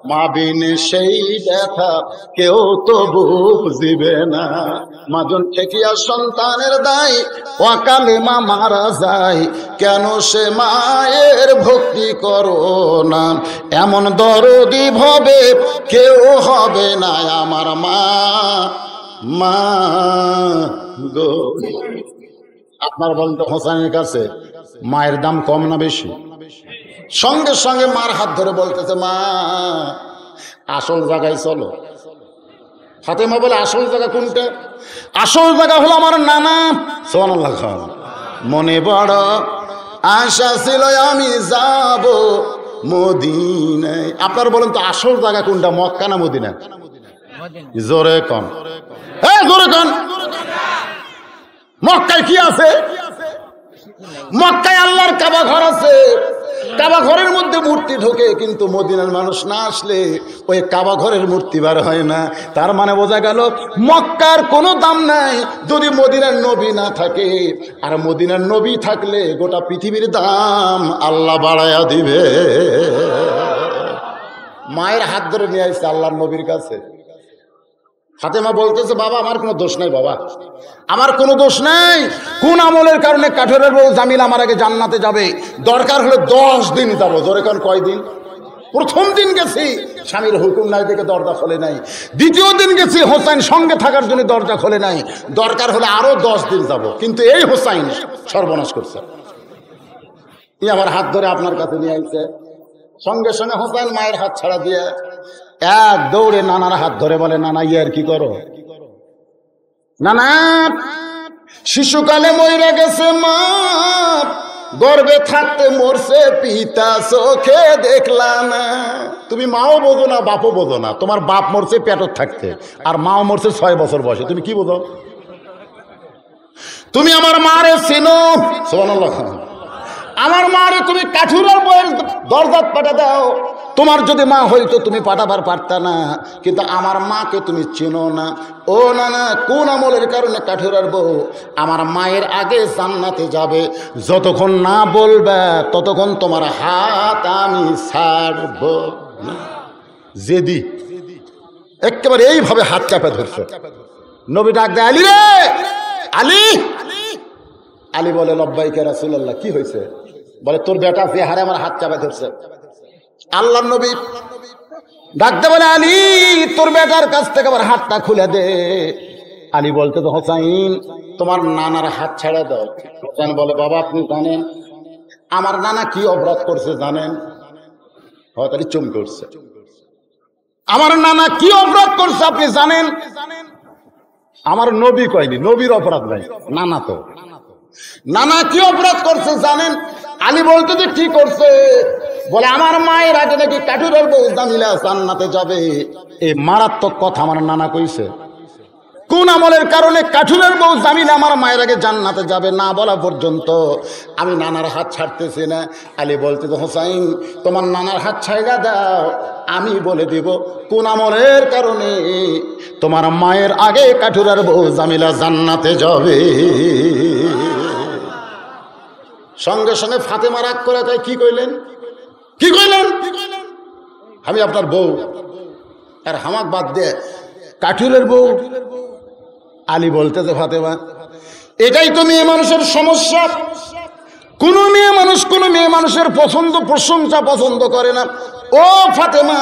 মা বিনে সেই ব্যথা কেউ তো বুঝিবে না। মাজন ঠেকিয়া সন্তানের দায়, অকালে মা মারা যায়, কেন সে মায়ের ভক্তি করো না। এমন দরদি ভবে কেউ হবে না আমার মা, মা গো। আপনার বলতে হোসেনের কাছে মায়ের দাম কম না বেশি? সঙ্গে সঙ্গে মার হাত ধরে বলতেছে, মা আসল জায়গায় চলো। ফাতেমা বলে, আসল জায়গা কোনটা? আসল জায়গা হলো আমার নানা। সুবহানাল্লাহ খান। মনে বড় আশা ছিল আমি যাব মদিনায়। আপনারা বলেন তো আসল জায়গা কোনটা, মক্কা না মদিনা? জোরে কন, জোরে কন। মক্কায় কি আছে? মক্কায় আল্লাহর কাবা ঘর আছে। কাবা ঘরের মধ্যে মূর্তি ঢোকে, কিন্তু মদিনার মানুষ না আসলে ওই কাবা ঘরের মূর্তি বার হয় না। তার মানে বোঝা গেল মক্কার কোনো দাম নাই যদি মদিনার নবী না থাকে, আর মদিনার নবী থাকলে গোটা পৃথিবীর দাম আল্লাহ বাড়ায়া দিবে। মায়ের হাত ধরে নিয়ে আসছে আল্লাহর নবীর কাছে। ফাতেমা বলতেছে, বাবা আমার কোনো দোষ নাই, বাবা আমার কোনো দোষ নাই। কোন আমলের কারণে কাঠেরের বউ জামিল আমার আগে জান্নাতে যাবে? দরকার হলে 10 দিন যাবো। জোরে কোন কয়দিন? প্রথম দিন গেছি স্বামীর হুকুম নাই দেখে দরজা খোলে নাই, দ্বিতীয় দিন গেছি হোসাইন সঙ্গে থাকার জন্য দরজা খোলে নাই, দরকার হলে আরো 10 দিন যাব, কিন্তু এই হোসাইন সর্বনাশ করছে। আমার হাত ধরে আপনার কাছে নিয়ে আইছে, সঙ্গে সঙ্গে হোসেন মায়ের হাত ছাড়া দিয়ে এক দৌড়ে নানার হাত ধরে বলে, নানা ইয়ার কি করো? নানা শিশুকালে মইরা গেছে মা, গর্ভে থাকতে মরছে পিতা, চোখে দেখলাম না। তুমি মাও বোঝো না, বাপও বোঝো না, তোমার বাপ মরছে পেটত থাকতে আর মাও মরছে 6 বছর বয়সে, তুমি কি বোঝো? তুমি আমার মারে চিনো? সুবহানাল্লাহ। আমার মারে তুমি কাঠুরার বয়ের দরজাত পাঠা দাও, তোমার যদি মা হইতো তুমি পাঠাবার পারতা না, কিন্তু আমার মাকে তুমি চিনো না। ও না না, কোন আমলের কারণে কাঠুরার বউ আমার মায়ের আগে জান্নাতে যাবে? যতক্ষণ না বলবে ততক্ষণ তোমার হাত আমি ছাড়ব না। জেদি একেবারে এইভাবে হাত চাপে ধরছে। নবী ডাক দেয়, আলী রে, আলী। আলী বলে, লব্বাইকে রাসূলুল্লাহ। কি হয়েছে? বলে, তোর বেটা যে হারে আমার হাত চাপে ধরছে। আল্লাহর নবী ডাকতে বলে, আলী তোর বেটার কাছ থেকে আমার হাতটা খুলে দে। আলী বলতে তো, হোসাইন তোমার নানার হাত ছেড়ে দাও। হোসেন বলে, বাবা আপনি জানেন আমার নানা কি অপরাধ করছে জানেন? হয়তো চমকে উঠছে, আমার নানা কি অপরাধ করছে আপনি জানেন? আমার নবী কয়নি, নবীর অপরাধ নাই, নানা তো। নানা কি অপরাধ করছে জানেন? আলী বলতে যে কি করছে? বলে, আমার মায়ের আগে নাকি কাঠুরের বউ জামিলা জান্নাতে যাবে। এই মারাত্মক কথা আমার নানা কইছে। কোন আমলের কারণে কাঠুরের বউ জামিলা আমার মায়ের আগে জান্নাতে যাবে না বলা পর্যন্ত আমি নানার হাত ছাড়তেছি না। আলী বলতে, হোসাইন তোমার নানার হাত ছাইড়া দাও, আমি বলে দিব কোন আমলের কারণে তোমার মায়ের আগে কাঠুরের বউ জামিলা জান্নাতে যাবে। সঙ্গে সঙ্গে ফাতেমা রাগ করে তাই, কি কইলেন? কি কইলেন? আমি আপনার বউ আর হামাক বাদ দে কাঠুরের বউ। আলী বলতেছে, ফাতেমা এটাই তো মেয়ে মানুষের সমস্যা। কোন মেয়ে মানুষের পছন্দ প্রশংসা পছন্দ করে না। ও ফাতেমা,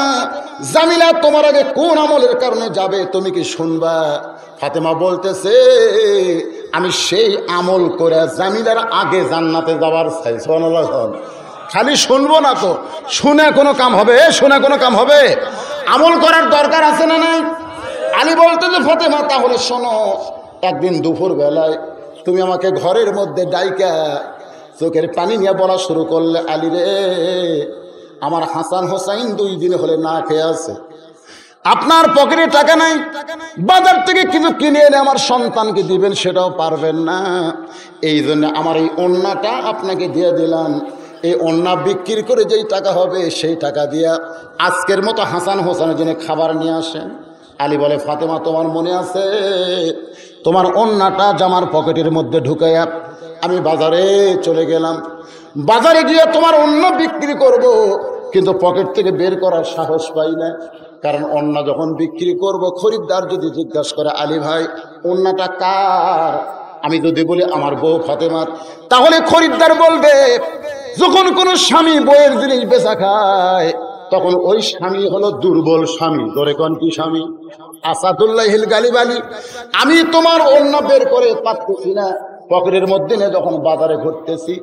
জামিলা তোমার আগে কোন আমলের কারণে যাবে তুমি কি শুনবা? ফাতেমা বলতেছে, আমি সেই আমল করে জামিলার আগে জান্নাতে যাবার চাই। সুবহানাল্লাহ। খালি শুনবো না তো, শুনে কোনো কাম হবে? শুনে কোনো কাম হবে? আমল করার দরকার আছে না নাই? আলী বলতে যে, ফাতেমা তাহলে শোনো, একদিন দুপুর বেলায় তুমি আমাকে ঘরের মধ্যে ডাইকা চোখের পানি নিয়ে বলা শুরু করলে, আলী রে আমার হাসান হোসাইন 2 দিন হলে না খেয়ে আছে, আপনার পকেটে টাকা নাই, বাজার থেকে কিছু কিনে এনে আমার সন্তানকে দিবেন সেটাও পারবেন না, এই জন্য আমার এই ওন্নাটা আপনাকে দিয়ে দিলাম। এই ওন্না বিক্রি করে যেই টাকা হবে সেই টাকা দিয়া আজকের মতো হাসান হোসেনের জন্য খাবার নিয়ে আসেন। আলী বলে, ফাতেমা তোমার মনে আছে তোমার ওন্নাটা জামার পকেটের মধ্যে ঢুকাইয়া আমি বাজারে চলে গেলাম, বাজারে গিয়ে তোমার অন্য বিক্রি করব, কিন্তু পকেট থেকে বের করার সাহস পাই না, কারণ অন্য যখন বিক্রি করব খরিদ্দার যদি জিজ্ঞাসা করে, আলী ভাই ওন্নাটা কার? আমি যদি বলি আমার বউ ফাতেমার, তাহলে খরিদ্দার বলবে, যখন কোনো স্বামী বইয়ের জিনিস বেচা খায় তখন ওই স্বামী হলো দুর্বল স্বামী। ধরে কোন কি স্বামী? আসাদুল্লাহিল গালিবালি। আমি তোমার অন্য বের করে পাচ্ছি না, পকেটের মধ্যে নিয়ে যখন বাজারে ঘুরতেছি,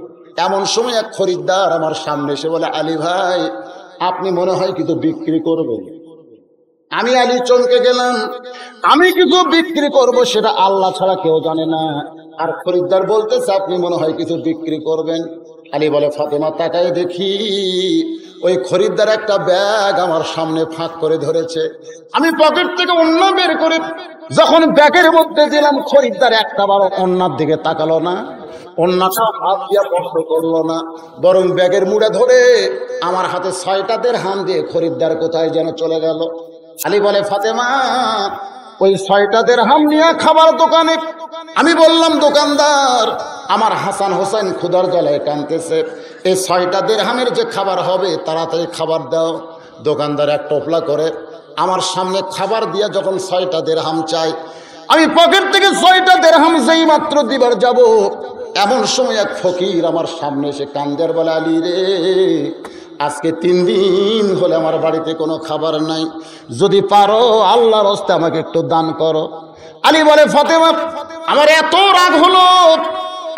এমন সময় এক খরিদ্দার আমার সামনে এসে বলে, আলী ভাই আপনি মনে হয় কিছু বিক্রি করবেন। আমি আলী চমকে গেলাম, আমি কিছু বিক্রি করব সেটা আল্লাহ ছাড়া কেউ জানে না, আর খরিদ্দার বলতেছে আপনি মনে হয় কিছু বিক্রি করবেন। আলী বলে, ফাতেমা তাকায় দেখি ওই খরিদ্দার একটা ব্যাগ আমার সামনে ফাঁক করে ধরেছে। আমি পকেট থেকে অন্য বের করে যখন ব্যাগের মধ্যে দিলাম, খরিদ্দার একটা বারো অন্যার দিকে তাকালো না, অন্যটা হাত দিয়া বন্ধ করলো না, বরং ব্যাগের মুড়ে ধরে আমার হাতে 6টা দিরহাম দিয়ে খরিদ্দার কোথায় যেন চলে গেল। আলী বলে, ফাতেমা ওই 6টা দিরহাম নিয়ে খাবার দোকানে। আমি বললাম, দোকানদার আমার হাসান হোসেন ক্ষুধার জ্বালায় কাঁদতেছে, এই 6টা দিরহামের যে খাবার হবে তাড়াতাড়ি খাবার দাও। দোকানদার এক টোপলা করে আমার সামনে খাবার দিয়ে যখন 6টা দিরহাম চাই, আমি পকেট থেকে 6টা দিরহাম যেই মাত্র দিবার যাব, এমন সময় এক ফকির আমার সামনে এসে কান্দের বলে, আলী রে আজকে 3 দিন হলে আমার বাড়িতে কোনো খাবার নাই, যদি পারো আল্লাহর হস্তে আমাকে একটু দান করো। আলী বলে, ফাতেমা আমার এত রাগ হলো,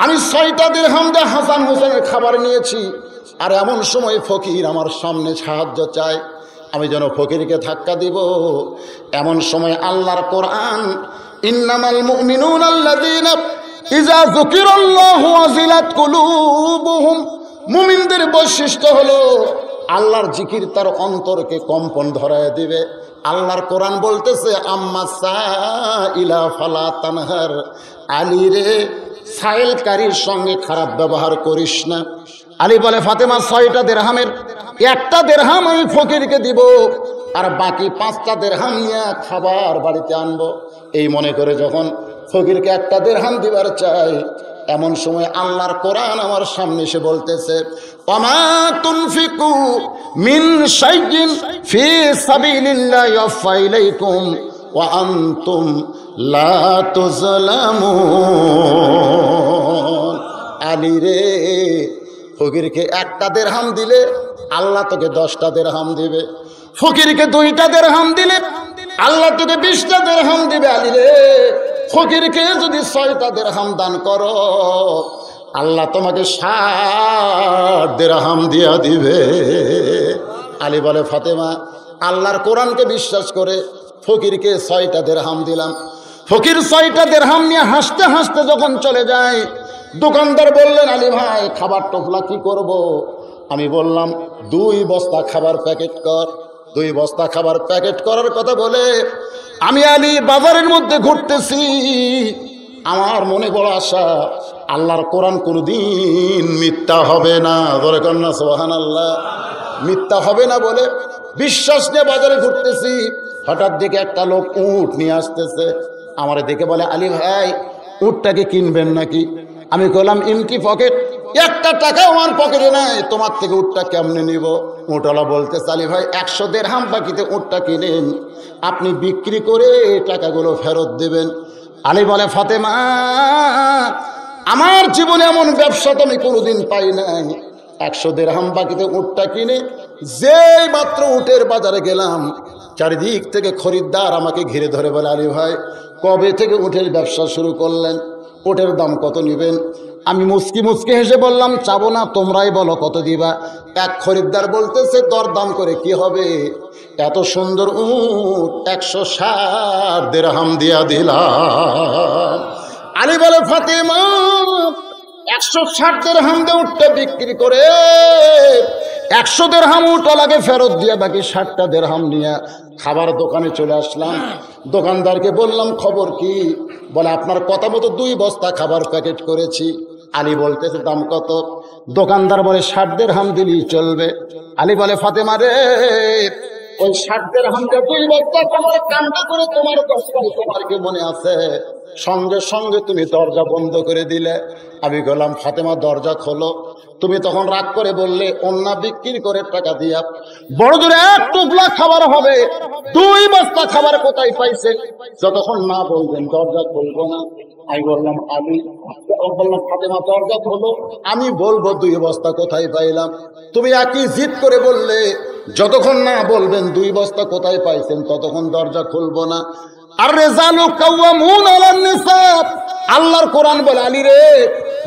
আমি 6টা দিরহাম দিয়ে হাসান হোসেনের খাবার নিয়েছি, আর এমন সময় ফকির আমার সামনে সাহায্য চায়, আমি যেন ফকিরকে ধাক্কা দিব। এমন সময় আল্লাহর কোরআন, ইন্নামাল মুমিনুনা আল্লাযীনা ইযা যুকিরাল্লাহু ওয়াজিলাত কুলুবুহুম, মুমিনদের বৈশিষ্ট্য হলো আল্লাহর জিকির তার অন্তরকে কম্পন ধরায় দিবে। আল্লাহর কোরআন বলতেছে, আম্মা সাইলা ফালা তানহার, আলী রে সাইলকারীর সঙ্গে খারাপ ব্যবহার করিস না। আলী বলে, ফাতেমা 6টা দিরহামের 1টা দিরহাম আমি ফকিরকে দিব, আর বাকি 5টা দিরহাম নিয়ে খাবার বাড়িতে আনবো। এই মনে করে যখন ফকিরকে 1টা দিরহাম দিবার চাই, এমন সময় আল্লাহর কোরআন আমার সামনে এসে বলতেছে, ওমা তুনফিকু মিন শাইইন ফি সাবিলিল্লাহি ইউফা ইলাইকুম ওয়া আনতুম লা তুযলামুন। আলী রে, ফকিরকে 1টা দিরহাম দিলে আল্লাহ তোকে 10টা দিরহাম দিবে, ফকিরকে 2টা দিরহাম দিলে আল্লাহ তোকে 20টা দিরহাম দিবে। আলী রে, ফকিরকে যদি 6টা দিরহাম দান করো, আল্লাহ তোমাকে 60 দিরহাম দিয়া দিবে। আলী বলে, ফাতেমা আল্লাহর কোরআনকে বিশ্বাস করে ফকিরকে 6টা দিরহাম দিলাম। ফকির 6টা দিরহাম নিয়ে হাসতে হাসতে যখন চলে যায়, দোকানদার বললেন, আলী ভাই খাবার টোপলা কি করব? আমি বললাম, 2 বস্তা খাবার প্যাকেট কর। 2 বস্তা খাবার প্যাকেট করার কথা বলে আমি আলী বাজারের মধ্যে ঘুরতেছি। আমার মনে বড় আশা, আল্লাহর কোরআন কোনদিন মিথ্যা হবে না, ধরে কন্যা সুবহানাল্লাহ, মিথ্যা হবে না বলে বিশ্বাস নিয়ে বাজারে ঘুরতেছি। হঠাৎ দেখে একটা লোক উট নিয়ে আসতেছে, আমার দেখে বলে, আলী ভাই উটটাকে কিনবেন নাকি? আমি বললাম, ইমকি পকেট, 1টা টাকাও আমার পকেটে নাই, তোমার থেকে উটটা কেমনে নিব? উটওয়ালা বলতে, আলী ভাই 100 দিরহাম বাকিতে উটটা কিনেন, আপনি বিক্রি করে টাকাগুলো ফেরত দেবেন। আলী বলে, ফাতেমা আমার জীবনে এমন ব্যবসা তো আমি কোনোদিন পাই নাই। 100 দিরহাম বাকিতে উটটা কিনে যেই মাত্র উটের বাজারে গেলাম, চারিদিক থেকে খরিদ্দার আমাকে ঘিরে ধরে বলে, আলী ভাই কবে থেকে উটের ব্যবসা শুরু করলেন? উটের দাম কত নেবেন? আমি মুচকি মুচকি হেসে বললাম, চাবো না, তোমরাই বলো কত দিবা। এক খরিদ্দার বলতেছে, দরদাম করে কি হবে, এত সুন্দর উট 160 দিরহাম দিয়া দিলাম। আলী বলে, ফাতেমা 160 দিরহাম দিয়ে উটটা বিক্রি করে 100 দিরহাম উটওয়ালাকে ফেরত দিয়ে বাকি 60টা দিরহাম নিয়ে খাবার দোকানে চলে আসলাম। দোকানদারকে বললাম, খবর কি? বলে, আপনার কথা মতো 2 বস্তা খাবার প্যাকেট করেছি। আলী বলতেছে, দাম কত? দোকানদার বলে, 60 দিরহাম দিলেই চলবে। আলী বলে, ফাতেমা রে, ওই 60 দিরহামটা 2 বস্তা তোমার কামটা করে তোমার দশটাই, তোমার কি মনে আছে? সঙ্গে সঙ্গে তুমি দরজা বন্ধ করে দিলে। আমি বললাম, ফাতেমা দরজা খোলো। তুমি তখন রাগ করে বললে, অন্য বিক্রি করে টাকা দিয়া বড় জোরে 1 টুকরা খাবার হবে, 2 বস্তা খাবার কোথায় পাইছে? যতক্ষণ না বলবেন দরজা খুলবো না। আমি বললাম, ফাতেমা দরজা খোলো, আমি বলবো 2 বস্তা কোথায় পাইলাম। তুমি একই জিদ করে বললে, যতক্ষণ না বলবেন 2 বস্তা কোথায় পাইছেন ততক্ষণ দরজা খুলবো না। আর রিজালু কাওয়ামুন আলান নিসা, আল্লাহর কোরআন বলে, আলী রে,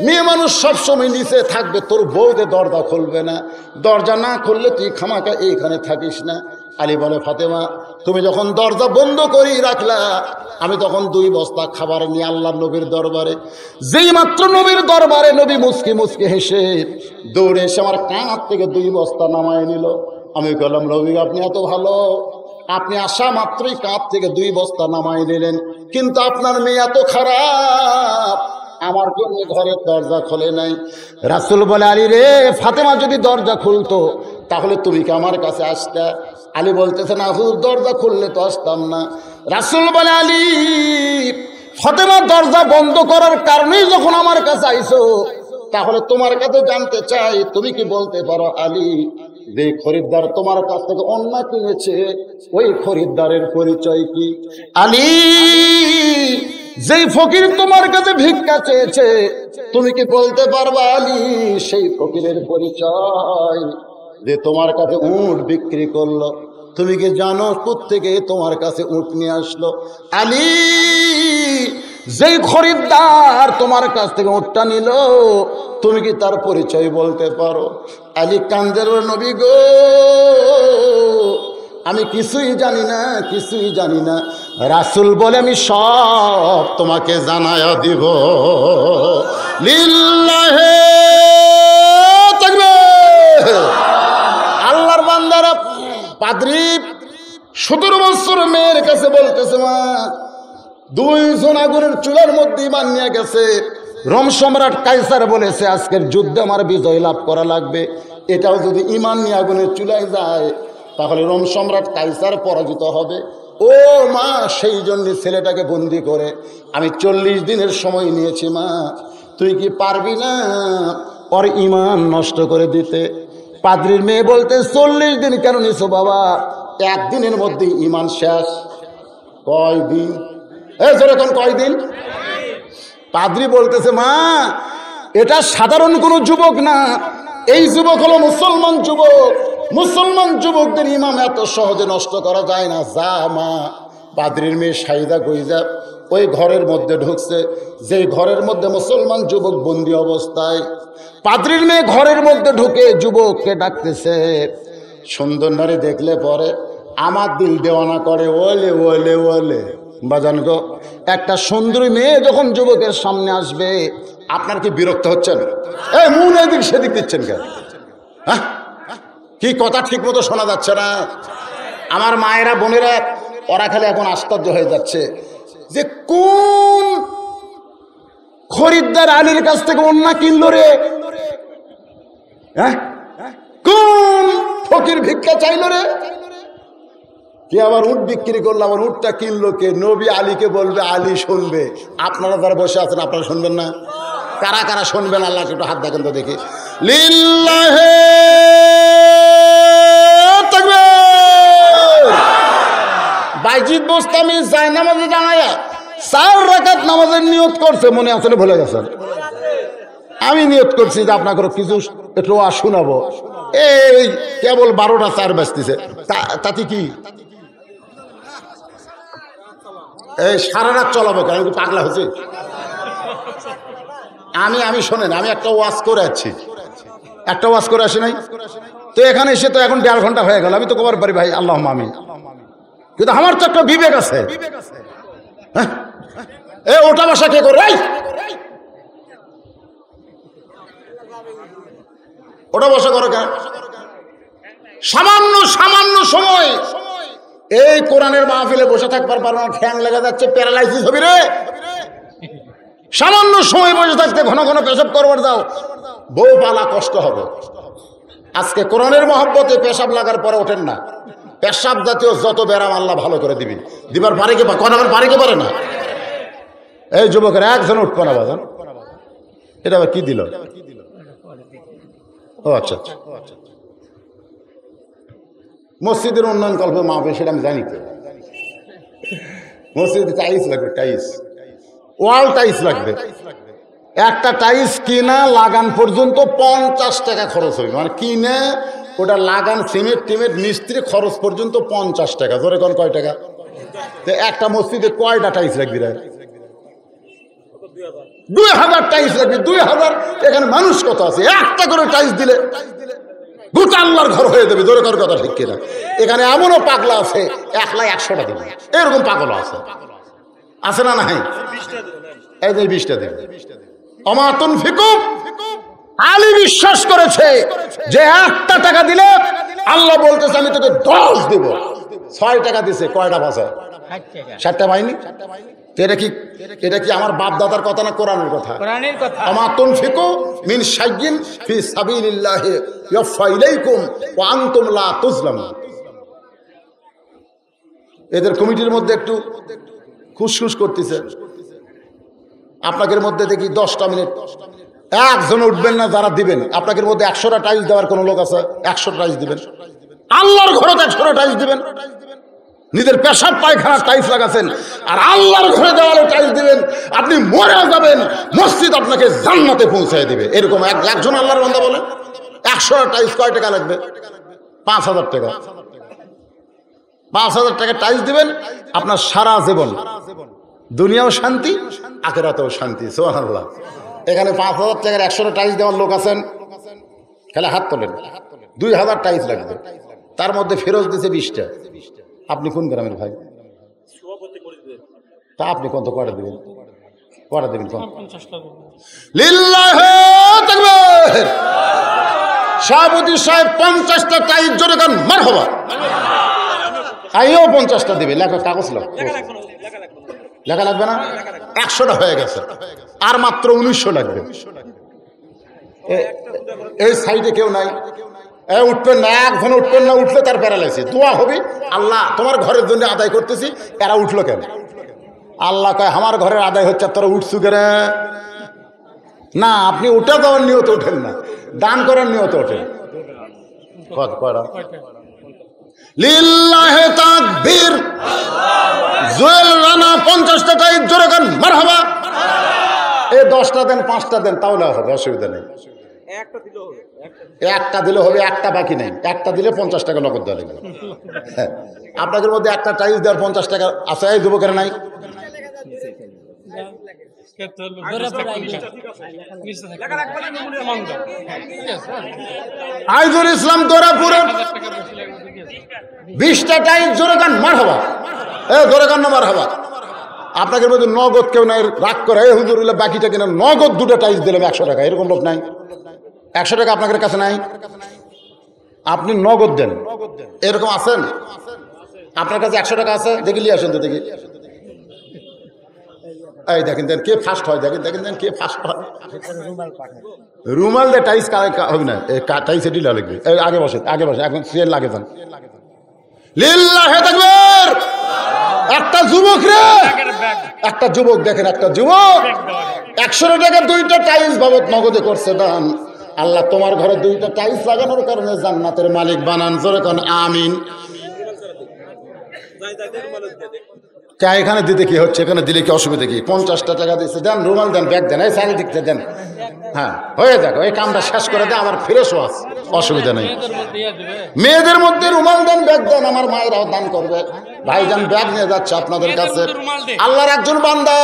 মেয়ে মানুষ সবসময় নিচে থাকবে, তোর বউতে দরজা খুলবে না। দরজা না খুললে তুই খামাকা এইখানে থাকিস না। আলী বলে, ফাতেমা তুমি যখন দরজা বন্ধ করি রাখলা, আমি তখন 2 বস্তা খাবার নিয়ে আল্লাহর নবীর দরবারে, যেই মাত্র নবীর দরবারে নবী মুচকি মুচকি হেসে দৌড়ে এসে আমার কাঁধ থেকে 2 বস্তা নামায় নিল। আমি বললাম, নবী আপনি এত ভালো, আপনি আসা মাত্রই কাঁধ থেকে 2 বস্তা নামাই নিলেন, কিন্তু আপনার মেয়ে এত খারাপ, আমার জন্য ঘরের দরজা খোলে নাই। রাসূল বলে, আলী রে, ফাতেমা যদি দরজা খুলতো তাহলে তুমি কি আমার কাছে আসতে? আলী বলতেছে, না হুজুর, দরজা খুললে তো আসতাম না। রাসূল বলে, আলী ফাতেমা দরজা বন্ধ করার কারণেই যখন আমার কাছে আইছো, তাহলে তোমার কাছে জানতে চাই, তুমি কি বলতে পারো আলী, যে খরিদ্দার তোমার কাছ থেকে অন্য কিনেছে ওই খরিদ্দারের পরিচয় কি? আলী, যেই ফকির তোমার কাছে ভিক্ষা চেয়েছে, তুমি কি বলতে পারবা আলী সেই ফকিরের পরিচয়? যে তোমার কাছে উট বিক্রি করলো, তুমি কি জানো কোত্থেকে তোমার কাছে উট নিয়ে আসলো? আলী, যেই খরিদ্দার তোমার কাছ থেকে উটটা নিল, তুমি কি তার পরিচয় বলতে পারো? আলী কান্দের, নবী গো, আমি কিছুই জানি না, কিছুই জানি না। রাসূল বলে, আমি সব তোমাকে জানায়া দিব। লিল্লাহে তাকবীর। আল্লাহর বান্দারা, পাদ্রী 17 বছর মেয়ের কাছে বলতেছে, মা, 2 জন আগুনের চুলার মধ্যে ঈমান নিয়ে গেছে। রোম সম্রাট কাইসার বলেছে আজকের যুদ্ধে আমার বিজয় লাভ করা লাগবে। এটাও যদি ঈমান নিয়ে আগুনের চুলায় যায়, তাহলে রোম সম্রাট কাইসার পরাজিত হবে। ও মা, সেই জন্য ছেলেটাকে বন্দি করে আমি 40 দিনের সময় নিয়েছি। মা, তুই কি পারবি না ওর ঈমান নষ্ট করে দিতে? পাদ্রীর মেয়ে বলতে, 40 দিন কেন নিছো বাবা? 1 দিনের মধ্যে ঈমান শেষ। কয়দিন? যেরকম কয়দিন? পাদ্রী বলতেছে, মা, এটা সাধারণ কোনো যুবক না, এই যুবক হলো মুসলমান যুবক। মুসলমান যুবকদের ইমাম এত সহজে নষ্ট করা যায় না। যা মা। পাদ্রীর মেয়ে সাইদা গইজা ওই ঘরের মধ্যে ঢুকছে, যেই ঘরের মধ্যে মুসলমান যুবক বন্দি অবস্থায়। পাদ্রীর মেয়ে ঘরের মধ্যে ঢুকে যুবককে ডাকতেছে। সুন্দর নারী দেখলে পরে আমার দিল দেওয়ানা করে, ওলে ওলে ওলে। বাজান গো, একটা সুন্দরী মেয়ে যখন যুবকের সামনে আসবে, আপনার কি বিরক্ত হচ্ছেন? মন এদিক সেদিক দিচ্ছেন কেন? হ্যাঁ, কি কথা ঠিক মতো শোনা যাচ্ছে না? আমার মায়েরা, বোনেরা, ওরা খালি এখন আশ্চর্য হয়ে যাচ্ছে যে কোন খরিদ্দার আলীর কাছ থেকে ওন্না কিনলো রে? হ্যাঁ, কোন ফকির ভিক্ষা চাইলো রে? কে আবার উট বিক্রি করলো, আবার উটটা কিনলো কে? নবী আলীকে বলবে, আলী শুনবে। আপনারা যারা বসে আছেন, আপনারা শুনবেন না? কারা কারা শুনবেন? আল্লাহ একটু হাত দেখেন তো দেখি। লিল্লাহে তাকবীর। বাইজিদ বোস্তামি জায়নামাজে জানায়া 4 রাকাত নামাজের নিয়ত করছে। মনে আছে? ভুলে গেছেন? আমি নিয়ত করছি যে আপনাকে কিছু একটু শোনাবো। এই কেবল 12টা 4 বাজতেছে, তাতে কি এই সারা রাত চলাবো কেন? আমি পাগলা হচ্ছে? আমি শোনেন, আমি একটা ওয়াজ করে আসছি, একটা ওয়াজ করে আসি নাই তো। এখানে এসে তো এখন 1.5 ঘন্টা হয়ে গেল। আমি তো কবার পারি ভাই, আল্লাহ আমিন, কিন্তু আমার তো একটা বিবেক আছে। হ্যাঁ, ওটা বাসা কে করে? ওটা বসা করো কেন? সামান্য সামান্য সময় এই কোরআনের মাহফিলে বসে থাকবার পারো না, ঠ্যাং লেগে যাচ্ছে, প্যারালাইসিস হবি রে। সামান্য সময় বসে থাকতে ঘন ঘন পেশাব করবার যাও, বউ পালা কষ্ট হবে। আজকে কোরআনের মহব্বতে পেশাব লাগার পরে ওঠেন না। পেশাব জাতীয় যত ব্যারাম আল্লাহ ভালো করে দিবি। দিবার পারে কি? কনাবার পারে কি পারে না? এই যুবকের একজন উঠবো না বাজান। এটা আবার কি দিল? ও আচ্ছা আচ্ছা, মসজিদের উন্নয়ন কল্প মাহফিল, সেটা আমি জানি তো। মসজিদে টাইলস লাগবে, টাইলস, ওয়াল টাইলস লাগবে। একটা টাইলস কিনা লাগান পর্যন্ত 50 টাকা খরচ হবে। মানে কিনে ওটা লাগান, সিমেন্ট টিমেন্ট মিস্ত্রি খরচ পর্যন্ত 50 টাকা। ধরে কোন কয় টাকা? একটা মসজিদে কয়টা টাইলস লাগবে? 2000 টাইলস লাগবে। 2000। এখানে মানুষ কত আছে? একটা করে টাইলস দিলে গোটা আল্লাহর ঘর হয়ে যাবে। ধরে কর কথা ঠিক কিনা? এখানে এমনও পাগলা আছে 1,00,000 100টা দিবে, এরকম পাগল আছে, আছে না? নাই? এই যে 20টা দিবে। অমাতুন ফিকুম, আলী বিশ্বাস করেছে যে 1টা টাকা দিলে আল্লাহ বলতেছে আমি তোকে 10 দেব। 6 টাকা দিছে, কয়টা ভাষা? 7টা পাইনি। এটা কি আমার বাপ দাদার কথা না কোরআনের কথা? কোরআনের কথা। আমা তুনফিকু মিন শাইইন ফি সাবিলিল্লাহি ইয়াফা ইলাইকুম ওয়া আনতুম লা তুজলামুন। এদের কমিটির মধ্যে একটু খুশখুশ করতেছে। আপনাদের মধ্যে দেখি 10টা মিনিট একজন উঠবেন না যারা দিবেন। আপনাদের মধ্যে 100টা টাইলস দেওয়ার কোন লোক আছে? 100 টাইলস দিবেন। আল্লাহর ঘরে 100টা টাইলস দিবেন। নিজের পেশাব পায়খানার টাইলস লাগাছেন আর আল্লাহর ঘরে দেওয়ালে টাইলস দিবেন। আপনি মরে যাবেন, মসজিদ আপনাকে জান্নাতে পৌঁছায় দিবে। এরকম একজন আল্লাহর বান্দা বলে? 100 টাইলস কয় টাকা লাগবে? 5,000 টাকা। 5,000 টাকা টাইলস দিবেন, আপনার সারা জীবন দুনিয়াও শান্তি, আখিরাতেও শান্তি। সুবহানাল্লাহ। এখানে 5,000 টাকার 100 টাইলস দেওয়ার লোক আছেন, খেলে হাত তোলেন। 2,000 টাইলস লাগবে, তার মধ্যে ফেরত দিছে 20টা। আপনি কোন গ্রামের ভাই? তা আপনি কত করে দেবেন? করে দেবেন কত? লিল্লাহি তাকবীর। সভাপতি সাহেব 50টা টাইলস জোরে গান মারহাবা। আইও 50টা দিবে, লেখা কাগজ লাগবে, লেখা লাগবে না? 100টা হয়ে গেছে, আর মাত্র 1900 লাগবে। এই সাইডে কেউ নাই, উঠবেন না, একজন উঠবেন না, উঠলে তার প্যারালাইসিস। দোয়া হবে, আল্লাহ তোমার ঘরের জন্য আদায় করতেছি, এরা উঠলো কেন? আল্লাহ কয় আমার ঘরের আদায় হচ্ছে, তোরা উঠছু কেন? না, আপনি উঠে যাওয়ার নিয়ত ওঠেন না, দান করার নিয়ত ওঠেন। লিল্লাহি তাকবীর। জুয়েল রানা 50টা টাইলস জোরে গান মারহাবা। এই 10টা দেন, 5টা দেন, তাহলে হবে, অসুবিধা নেই। একটা দিলে হবে, একটা বাকি নেই। একটা দিলে 50 টাকা নগদ দেওয়া লাগবে। আপনাদের মধ্যে একটা টাইলস দেওয়ার 50 টাকা আছে? এই যুবকের নাই? আইজুল ইসলাম দৌরাপুরে 20টা টাইলস জোরে গান মারহাবা। জোরে গান না মারহাবা। আপনাদের মধ্যে নগদ কেউ নাই? রাগ করে হুজুর বাকিটা কিনা নগদ 2টা টাইলস দিলাম 100 টাকা, এরকম লোক নাই? 100 টাকা আপনাদের কাছে নাই? আপনি নগদ দেন, এরকম আছেন? আপনার কাছে 100 টাকা আছে? দেখি লিয়ে আসেন তো দেখি। এই দেখেন, দেন কে ফার্স্ট হয়, দেখেন দেখেন দেন কে ফার্স্ট হয়। রুমাল দিয়ে টাইলস হবে না, টাইলস এটি লাগবে। আগে বসে, আগে বসে, এখন সিএল লাগে যান। লিল্লাহি তাকবীর। একটা যুবক রে, একটা যুবক দেখেন, একটা যুবক 100 টাকা 2টা টাইলস বাবদ নগদে করছে দান। আল্লাহ তোমার ঘরে 2টা টাইলস লাগানোর কারণে জান্নাতের মালিক বানান। জোরে কোন আমিন। এখানে দিতে কি হচ্ছে? এখানে দিলে কি অসুবিধা কি? 50টা টাকা দিচ্ছে, দেন রুমাল দেন, ব্যাগ দেন, এই চারিদিকটা দেন। হ্যাঁ, হয়ে যাক, এই কামটা শেষ করে দেয়, আমার ফ্রেশ ওয়াশ, অসুবিধা নেই। মেয়েদের মধ্যে রুমাল দেন, ব্যাগ দেন, আমার মায়েরাও দান করবে। ভাইজান ব্যাগ নিয়ে যাচ্ছে আপনাদের কাছে। আল্লাহর একজন বান্দা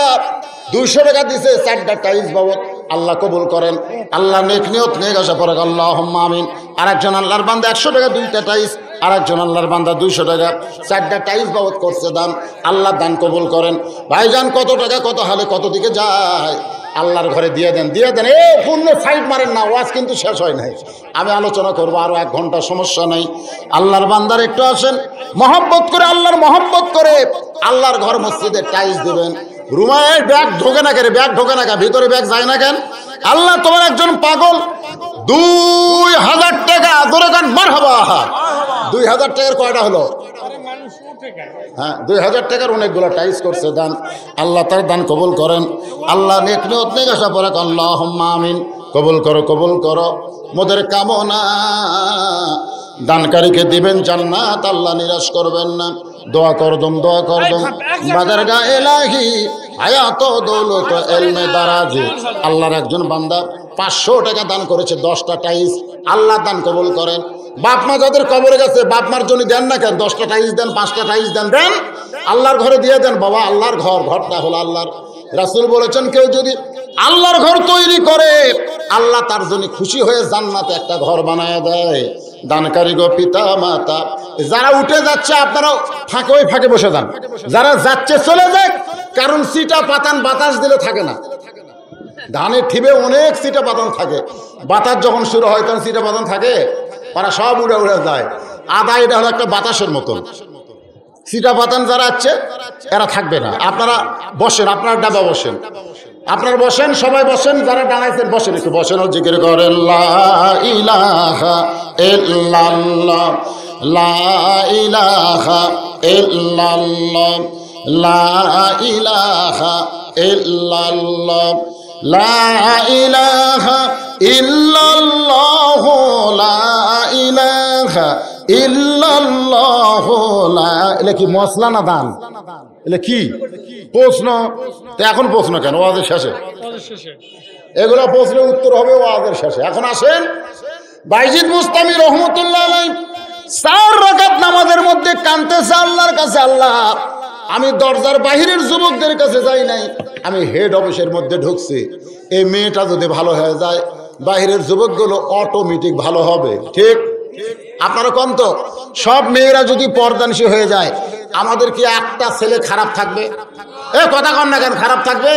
200 টাকা দিছে 4টা টাইলস বাবদ, আল্লাহ কবুল করেন। আল্লাহ নেক নিয়ত নিয়ে আসা পরে আল্লাহুম্মা আমিন। আরেকজন আল্লাহর বান্দা 100 টাকা 2টা টাইলস, আরেকজন আল্লাহর বান্দা 200 টাকা 4টা টাইলস বাবদ করছে দান। আল্লাহ দান কবুল করেন। ভাইজান কত টাকা কত হালে কত দিকে যায়? আল্লাহর ঘরে দিয়ে দেন, দিয়ে দেন। পূর্ণ সাইড মারেন না, ওয়াজ কিন্তু শেষ হয় নাই। আমি আলোচনা করবো আরো 1 ঘন্টা, সমস্যা নাই। আল্লাহর বান্দার একটু আসেন, মহব্বত করে, আল্লাহর মহব্বত করে আল্লাহর ঘর মসজিদে টাইলস দিবেন। রুমায় ব্যাগ ঢোকে না কেন? ব্যাগ ঢোকে না কেন? ভিতরে ব্যাগ যায় না কেন? আল্লাহ তোমার একজন পাগল 2000 টাকা ধরে গান মারহাবা। 2000 টাকার কয়টা হলো? হ্যাঁ, 2000 টাকার অনেকগুলো টাইলস করছে দান। আল্লাহ তার দান কবুল করেন। আল্লাহ নেক নিয়ত নিয়ে আসা পরে আল্লাহুম্মা আমিন। কবুল করো, কবুল করো মোদের কামনা। দানকারীকে দিবেন জান্নাত, আল্লাহ নিরাশ করবেন না। দোয়া করদম, দোয়া করদম, বাজারগা এলাহি হায়াত দৌলত এলমে দারাজে। আল্লাহর একজন বান্দা 500 টাকা দান করেছে, 10টা টাইলস। আল্লাহ দান কবুল করেন। বাপ মা যাদের কবরে গেছে, বাপ মার জন্য দেন না কেন? 10টা টাইলস দেন, 5টা টাইলস দেন, দেন আল্লাহর ঘরে দিয়ে দেন। বাবা, আল্লাহর ঘর, ঘরটা হলো আল্লাহর। রাসূল বলেছেন কেউ যদি আল্লাহর ঘর তৈরি করে, আল্লাহ তার জন্য খুশি হয়ে জান্নাতে একটা ঘর বানায় দেয়। দানকারী গো পিতা মাতা, যারা উঠে যাচ্ছে আপনারা ফাঁকে, ওই ফাঁকে বসে যান। যারা যাচ্ছে চলে যায়, কারণ সিটা পাতান বাতাস দিলে থাকে না। ধানের ঠিবে অনেক সিটা পাতান থাকে, বাতাস যখন শুরু হয় তখন সিটা পাতান থাকে, ওরা সব উড়ে উড়ে যায়। আদা এটা হলো একটা বাতাসের মতন। সিটা পাতান যারা আছে এরা থাকবে না। আপনারা বসেন, আপনার ডাবা বসেন, আপনার বসেন, সবাই বসেন, যারা দাঁড়াইছেন বসেন, একটু বসেন ও জিকির করেন লা ইলাহা ইল্লাল্লাহ, লা ইলাহা ইল্লাল্লাহ, লা ইলাহা ইল্লাল্লাহ, লা ইলাহা ইল্লাল্লাহ, লা ইলাহা ইল্লাল্লাহ। এটা কি মশলা না দান? এটা কি প্রশ্ন? এখন প্রশ্ন কেন? ওয়াজের শেষে এগুলো প্রশ্নের উত্তর হবে ওয়াজের শেষে। এখন আসেন, বাইজিদ বুস্তামি রহমতুল্লাহ আলাইহি 4 রাকাত নামাজের মধ্যে কাঁদতেছে আল্লাহর কাছে, আল্লাহ আমি দরজার বাহিরের যুবকদের কাছে যাই নাই, আমি হেড অফিসের মধ্যে ঢুকছি, এই মেয়েটা যদি ভালো হয়ে যায় বাহিরের যুবকগুলো অটোমেটিক ভালো হবে। ঠিক আপনারা কোন তো সব মেয়েরা যদি পর্দানিশী হয়ে যায় আমাদের কি একটা ছেলে খারাপ থাকবে? এ কথা কন না কেন, খারাপ থাকবে?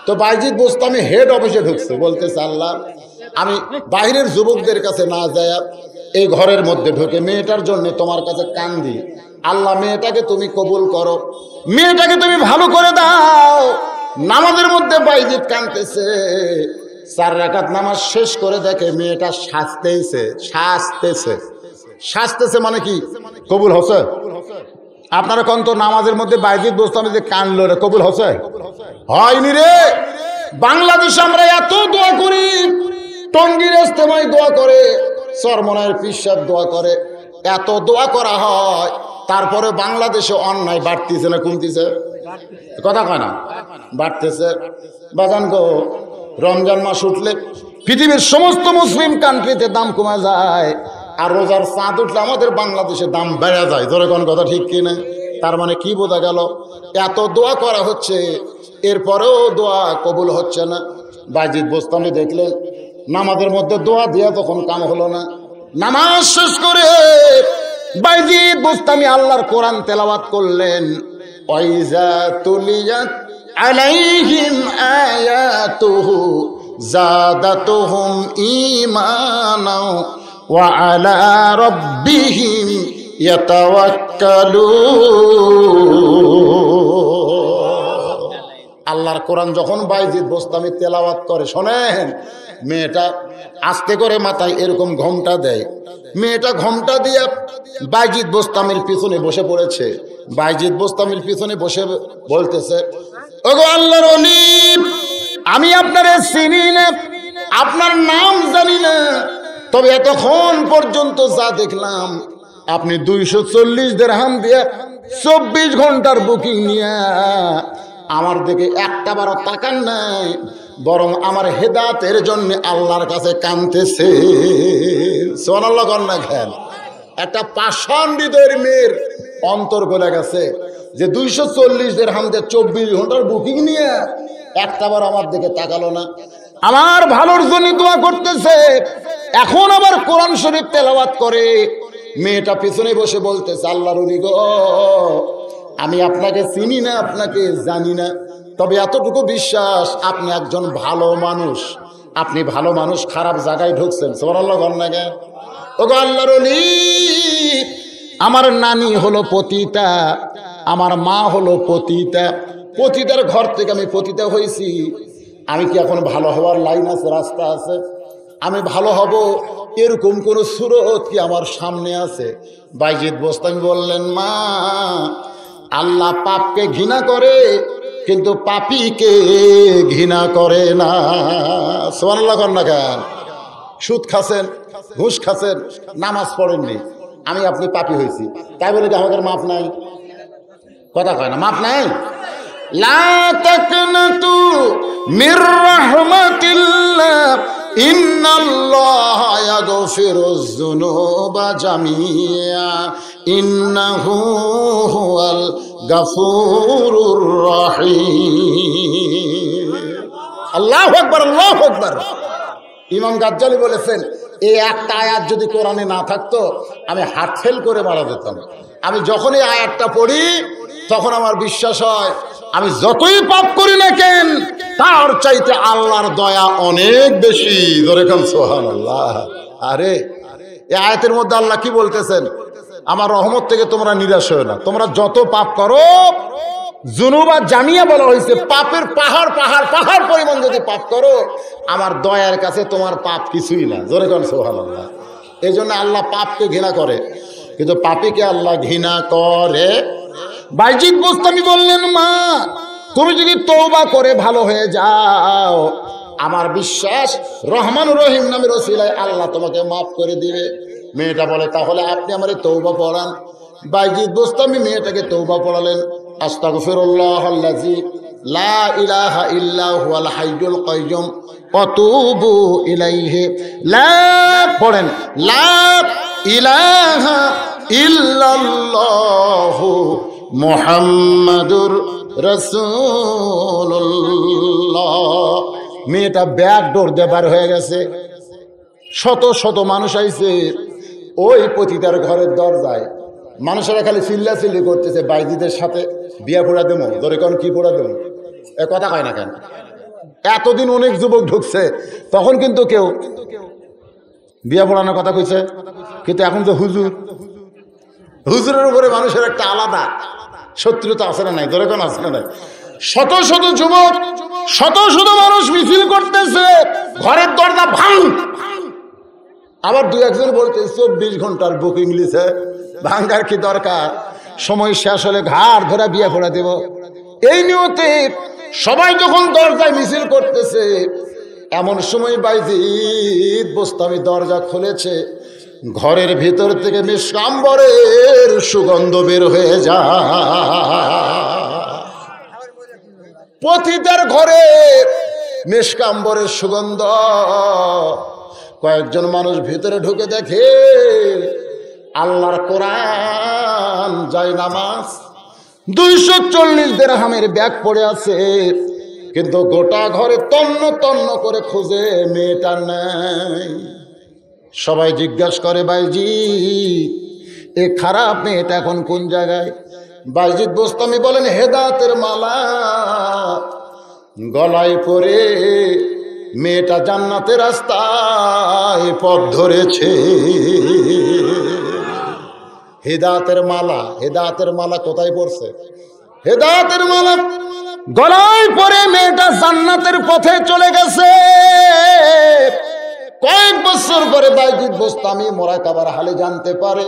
তো বাইজিদ বুস্তামি হেড অফিসে ঢুকছে, বলতেছে আল্লাহ আমি বাহিরের যুবকদের কাছে না যায় এই ঘরের মধ্যে ঢুকে মেয়েটার জন্য তোমার কাছে কান্দি, আল্লাহ মেয়েটাকে তুমি কবুল করো, মেয়েটাকে তুমি ভালো করে দাও। নামাজের মধ্যে বাইজিদ কাঁদতেছে। 4 রাকাত নামাজ শেষ করে দেখে মেয়েটা শাস্তেছে মানে কি কবুল হচ্ছে? আপনারা কোন তো নামাজের মধ্যে বাইজিদ বুস্তামি যে কানলো রে, কবুল হচ্ছে? হয়নি রে। বাংলাদেশে আমরা এত দোয়া করি, টঙ্গীর ইজতেমায় দোয়া করে, চরমনায়ের পীর সাহেব দোয়া করে, এত দোয়া করা হয়, তারপরে বাংলাদেশে অন্যায় বাড়তেছে না কমতেছে? কথা কয় না, বাড়তেছে। বাজান গো, রমজান মাস উঠলে পৃথিবীর সমস্ত মুসলিম কান্ট্রিতে দাম কমে যায়, আর রোজার চাঁদ উঠলে আমাদের বাংলাদেশে দাম বেড়ে যায়। ধরে কোন কথা ঠিক কিনা? তার মানে কি বোঝা গেল? এত দোয়া করা হচ্ছে, এরপরেও দোয়া কবুল হচ্ছে না। বাইজিদ বুস্তামি দেখলেন নামাজের মধ্যে দোয়া দিয়া তখন কাম হলো না। নামাজ শেষ করে বাইজিদ বুস্তামি আল্লাহর কোরআন তেলাওয়াত করলেন। ওয়াইজা তুলিয়াত আলাইহিম আয়াতুহু জাদাতুহুম ঈমানা ওয়া আলা রাব্বিহিম ইয়াতাওয়াক্কালুন। আল্লাহর কোরআন যখন বাইজিদ বুস্তামি তেলাওয়াত করে, শোনেন, মেয়েটা আস্তে করে মাথায় এরকম ঘোমটা দেয়, মেয়েটা ঘোমটা দিয়ে বাইজিদ বুস্তামির পিছনে বসে পড়েছে। বাইজিদ বুস্তামির পিছনে বসে বলতেছে, ওগো আল্লাহর ওলি, আমি আপনারে চিনি না, আপনার নাম জানি না, তবে এতক্ষণ পর্যন্ত যা দেখলাম আপনি 240 দিরহাম দিয়ে 24 ঘন্টার বুকিং নিয়ে আমার দিকে একটা বারো তাকান নাই, বরং আমার হেদায়েতের জন্য আল্লাহর কাছে কাঁদতেছে। সুবহানাল্লাহ কন্যা খেল। একটা পাষাণ হৃদয়ের মেয়ের অন্তর গলে গেছে যে 240 দিরহাম দিয়ে 24 ঘন্টার বুকিং নিয়ে একটাবার আমার দিকে তাকালো না, আমার ভালোর জন্য দোয়া করতেছে। এখন আবার কোরআন শরীফ তেলাওয়াত করে। মেয়েটা পিছনে বসে বলতেছে, আল্লাহর ওলি গো, আমি আপনাকে চিনি না, আপনাকে জানি না, তবে এতটুকু বিশ্বাস আপনি একজন ভালো মানুষ, আপনি ভালো মানুষ, খারাপ জায়গায় ঢুকছেন। সুবহানাল্লাহ গন্নাগে। ওগো আল্লাহর ওলি, আমার নানি হলো পতিতা, আমার মা হলো পতিতা, পতিতার ঘর থেকে আমি পতিতা হয়েছি। আমি কি এখন ভালো হওয়ার লাইন আছে, রাস্তা আছে? আমি ভালো হব এরকম কোন সুরত কি আমার সামনে আছে? বাইজিদ বুস্তামি বললেন, মা, আল্লাহ পাপকে ঘৃণা করে কিন্তু পাপীকে ঘৃণা করে না। সুবহানাল্লাহ কন্যা কেন? সুদ খাচ্ছেন, ঘুষ খাচ্ছেন, নামাজ পড়েননি, আমি আপনি পাপী হয়েছি, তাই বলে কি আমাদের মাপ নাই? কথা কয় না, মাপ নাই? লা তাকনাতু মির রাহমাতিল্লাহ ইন্নাল্লাহা ইয়াগফিরুয যুনুবা জামিআ ইন্নাহু হুয়াল গাফুরুর রহিম। আল্লাহু আকবার, আল্লাহু আকবার। ইমাম গাজ্জালি বলেছেন, এই একটা আয়াত যদি কোরআনে না থাকতো আমি হার্ট ফেল করে মারা যেতাম। আমি যখনই আয়াতটা পড়ি তখন আমার বিশ্বাস হয় আমি যতই পাপ করি না কেন তার চাইতে আল্লাহর দয়া অনেক বেশি। ধরে কান সুবহানাল্লাহ। আরে এই আয়াতের মধ্যে আল্লাহ কি বলতেছেন? আমার রহমত থেকে তোমরা নিরাশ হও না, তোমরা যত পাপ করো, জুনুবা জামিয়া বলা হয়েছে, পাপের পাহাড় পাহাড় পাহাড় পরিমাণ যদি পাপ করো, আমার দয়ার কাছে তোমার পাপ কিছুই না। জোরে কান সুবহানাল্লাহ। এই জন্য আল্লাহ পাপকে ঘৃণা করে, কিন্তু পাপীকে আল্লাহ ঘৃণা করে। বাইজিদ বুস্তামি বললেন, মা, তুমি যদি তওবা করে ভালো হয়ে যাও, আমার বিশ্বাস রহমানুর রহিম নামের ওসিলায় আল্লাহ তোমাকে মাফ করে দিবে। মেয়েটা বলে, তাহলে আপনি আমারে তওবা পড়ান। বাইজিদ বুস্তামি মেয়েটাকে তওবা পড়ালেন। আস্তাগফিরুল্লাহ আল্লাযী লা ইলাহা ইল্লা হুয়াল হাইয়ুল কাইয়ুম আতুবু ইলাইহি। লা পড়েন, লা ইলাহা ইল্লাল্লাহু মুহাম্মাদুর রাসূলুল্লাহ। মেয়েটা ব্যাক ডোর দিয়ে বার হয়ে গেছে। শত শত মানুষ আইছে ওই পতিতার ঘরের দরজায়। মানুষেরা খালি চিল্লাচিল্লি করতেছে, বাইজিদের সাথে বিয়া পড়া দেবো, ধরে কোন কি পড়া দেবো, এ কথা কয় না কেন? এতদিন অনেক যুবক ঢুকছে, তখন কিন্তু কেউ বিয়া পড়ানোর কথা কইছে, কিন্তু এখন তো হুজুরের উপরে মানুষের একটা আলাদা শত্রুতা আছে না নাই, ধরে কোন আছে না নাই। শত শত যুবক, শত শত মানুষ মিছিল করতেছে, ঘরের দরজা ভাঙ। আবার দু একজন বলতে 24 ঘন্টার বুকিং লিছে, ভাঙ্গার কি দরকার, সময় শেষ হলে ঘাড় ধরে বিয়ে পড়া দেব। এই নিয়তে সবাই যখন দরজায় মিছিল করতেছে, এমন সময় বাইজিদ বোস্তামি দরজা খুলেছে, ঘরের ভিতর থেকে মিষ্কাম্বরের সুগন্ধ বের হয়ে যায়। পতিতার ঘরে মিষ্কাম্বরের সুগন্ধ। কয়েকজন মানুষ ভিতরে ঢুকে দেখে আল্লাহর কোরআন, যায় নামাজ, 240 দিরহামের ব্যাগ পড়ে আছে, কিন্তু গোটা ঘরে তন্ন তন্ন করে খুঁজে মেয়েটা নাই। সবাই জিজ্ঞাসা করে, বাইজিদ এ খারাপ মেয়েটা এখন কোন জায়গায়? বাইজিদ বোস্তামি বলেন, হেদায়েতের মালা গলায় পরে মেয়েটা জান্নাতের রাস্তায় পথ ধরেছে। হেদায়েতের মালা, হেদায়েতের মালা কোথায় পড়ছে? হেদায়েতের মালা গলায় পরে মেয়েটা জান্নাতের পথে চলে গেছে। কয়েক বছর পরে বাইজিদ বোস্তামি মোরাকাবার হালে জানতে পারে